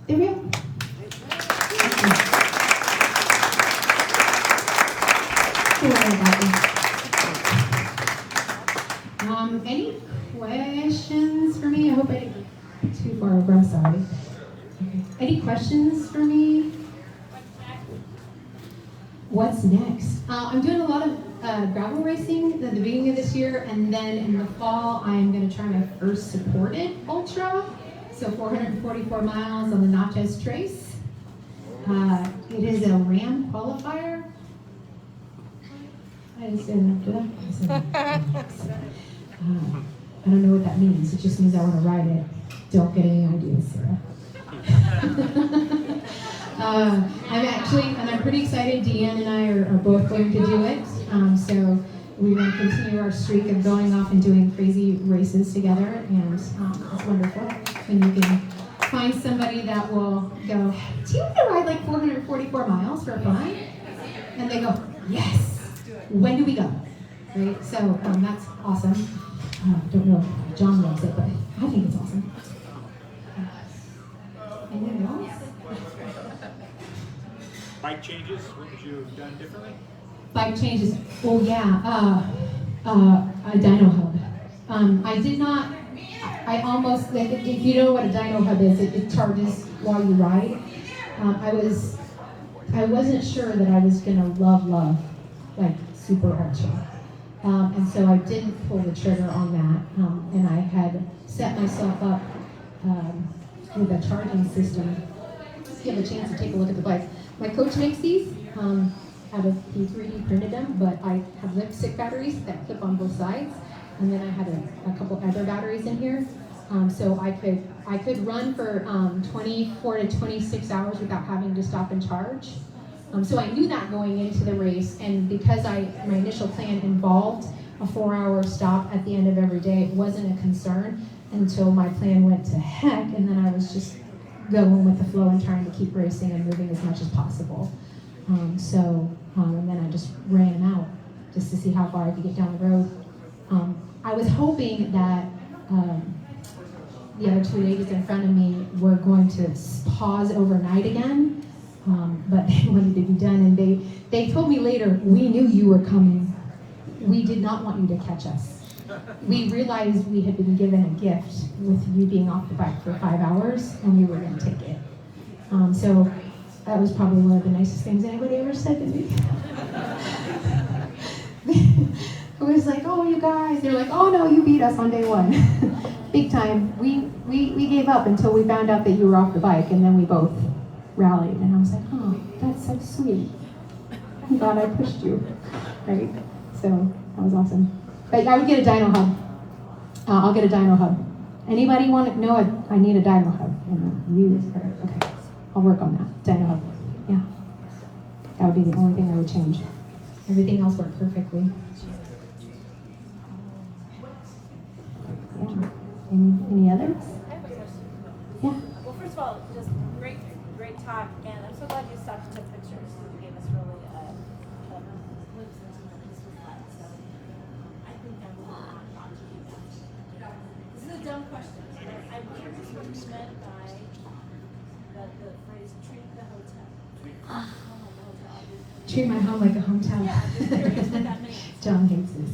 There we go. Any questions for me? I hope I didn't go too far over. I'm sorry. Okay. Any questions for me? What's next? I'm doing a lot of gravel racing at the beginning of this year, and then in the fall, I'm going to try my first supported ultra. So 444 miles on the Natchez Trace. It is a RAM qualifier. I didn't say that, did I? I don't know what that means. It just means I want to ride it. Don't get any ideas, Sarah. I'm pretty excited. Deanne and I are both going to do it. So we're going to continue our streak of going off and doing crazy races together, and it's wonderful. And you can find somebody that will go, do you want to ride like 444 miles for fun? And they go, yes. When do we go? Right? So that's awesome. Don't know if John loves it, but I think it's awesome. Anything else? Bike changes, what would you have done differently? Bike changes, oh yeah, a dyno hub. I did not, I almost, like, if you know what a dyno hub is, it charges while you ride. I wasn't sure that I was gonna love, like super ultra. And so I didn't pull the trigger on that, and I had set myself up with a charging system. Just give a chance to take a look at the bike. My coach makes these out of, he 3D printed them, but I have lipstick batteries that clip on both sides, and then I had a couple other batteries in here, so I could run for 24 to 26 hours without having to stop and charge. So I knew that going into the race, and because my initial plan involved a 4-hour stop at the end of every day, it wasn't a concern until my plan went to heck, and then I was just going with the flow and trying to keep racing and moving as much as possible. And then I just ran them out just to see how far I could get down the road. I was hoping that the other two ladies in front of me were going to pause overnight again, but they wanted to be done, and they told me later, we knew you were coming. We did not want you to catch us. We realized we had been given a gift with you being off the bike for 5 hours, and we were going to take it. So that was probably one of the nicest things anybody ever said to me. It was like, oh, you guys. They're like, oh, no, you beat us on day one. Big time. We gave up until we found out that you were off the bike, and then we both rallied. And I was like, oh, that's so sweet. I'm glad I pushed you. Right? So that was awesome. But I would get a dyno hub. I'll get a dyno hub. Anybody want to know I need a dyno hub? Okay, I'll work on that. Dyno hub. Yeah. That would be the only thing I would change. Everything else worked perfectly. Yeah. Any others? I have a question. Yeah. Well, first of all, just great talk, and I'm so glad you stopped and took pictures. You gave us really a glimpse into what this was like. So I think I will not to do that. This is a dumb question. I'm curious what you meant by the phrase "treat the hotel." Treat my home like a hometown. Yeah, I'm just curious what that means. John hates this.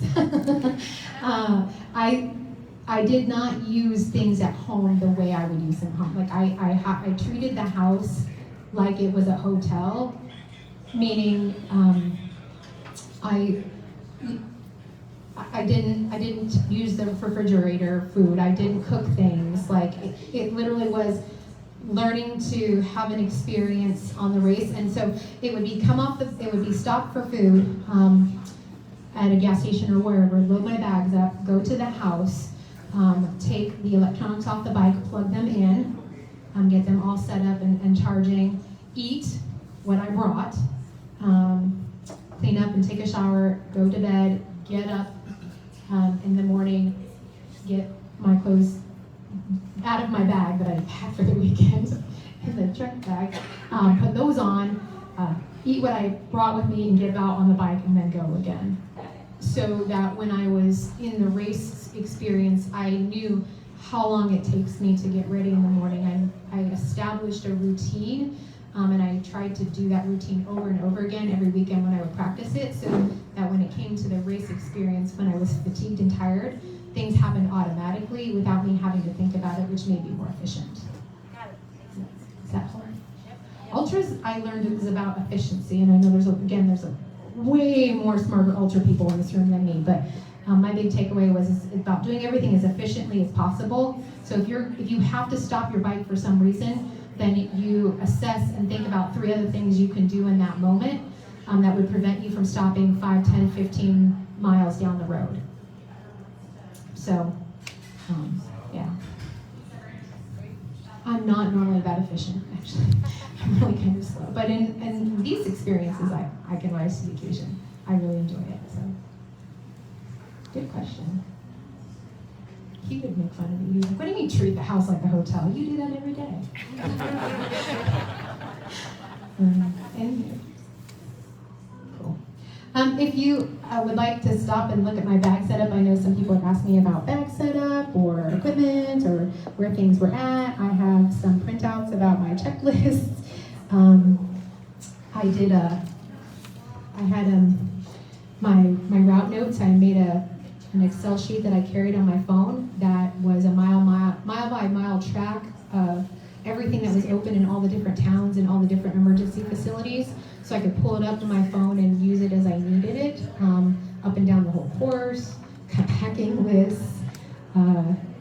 I did not use things at home the way I would use them at home. Like I treated the house like it was a hotel, meaning I didn't use the refrigerator food. I didn't cook things. Like it literally was learning to have an experience on the race. And so it would be it would be stop for food at a gas station or wherever, load my bags up, go to the house, take the electronics off the bike, plug them in, get them all set up and charging, eat what I brought, clean up and take a shower, go to bed, get up in the morning, get my clothes out of my bag that I packed for the weekend in the truck bag, put those on, eat what I brought with me and get out on the bike and then go again. So that when I was in the race experience, I knew how long it takes me to get ready in the morning. I established a routine, and I tried to do that routine over and over again every weekend when I would practice it, so that when it came to the race experience, when I was fatigued and tired, things happened automatically without me having to think about it, which made me more efficient. Got it. Makes sense. Is that hard? Yep. Ultras, I learned, is about efficiency, and I know there's a way more smarter ultra people in this room than me, but my big takeaway was about doing everything as efficiently as possible. So if you have to stop your bike for some reason, then you assess and think about 3 other things you can do in that moment that would prevent you from stopping 5, 10, 15 miles down the road. So, yeah. I'm not normally that efficient, actually. I'm really kind of slow. But in these experiences, I can rise to the occasion. I really enjoy it. So, good question. he would make fun of me. He was like, what do you mean treat the house like a hotel? You do that every day. And cool. If you would like to stop and look at my bag setup, I know some people have asked me about bag setup or equipment or where things were at. I have some printouts about my checklists. I had my route notes. I made an Excel sheet that I carried on my phone that was a mile by mile track of everything that was open in all the different towns and all the different emergency facilities, so I could pull it up to my phone and use it as I needed it, up and down the whole course, packing lists.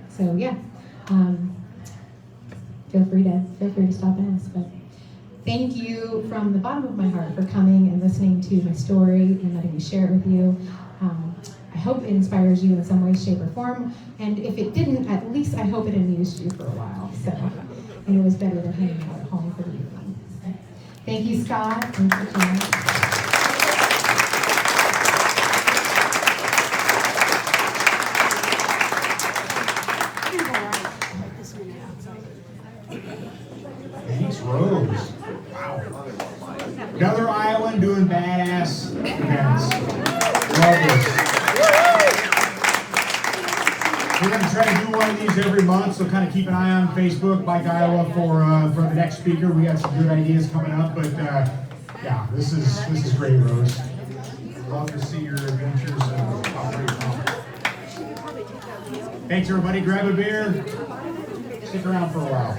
So yeah, feel free to stop and ask. But thank you from the bottom of my heart for coming and listening to my story and letting me share it with you. I hope it inspires you in some way, shape, or form. And if it didn't, at least I hope it amused you for a while. So, and it was better than hanging out at home for the evening. So, thank you, Scott. Thank you, Jen. Thanks, Rose. Wow. Another Iowan doing badass events. Love this. We're going to try to do one of these every month, so kind of keep an eye on Facebook, Bike Iowa, for the next speaker. We got some good ideas coming up, but yeah, this is great, Rose. Love to see your adventures. Thanks, everybody. Grab a beer. Stick around for a while.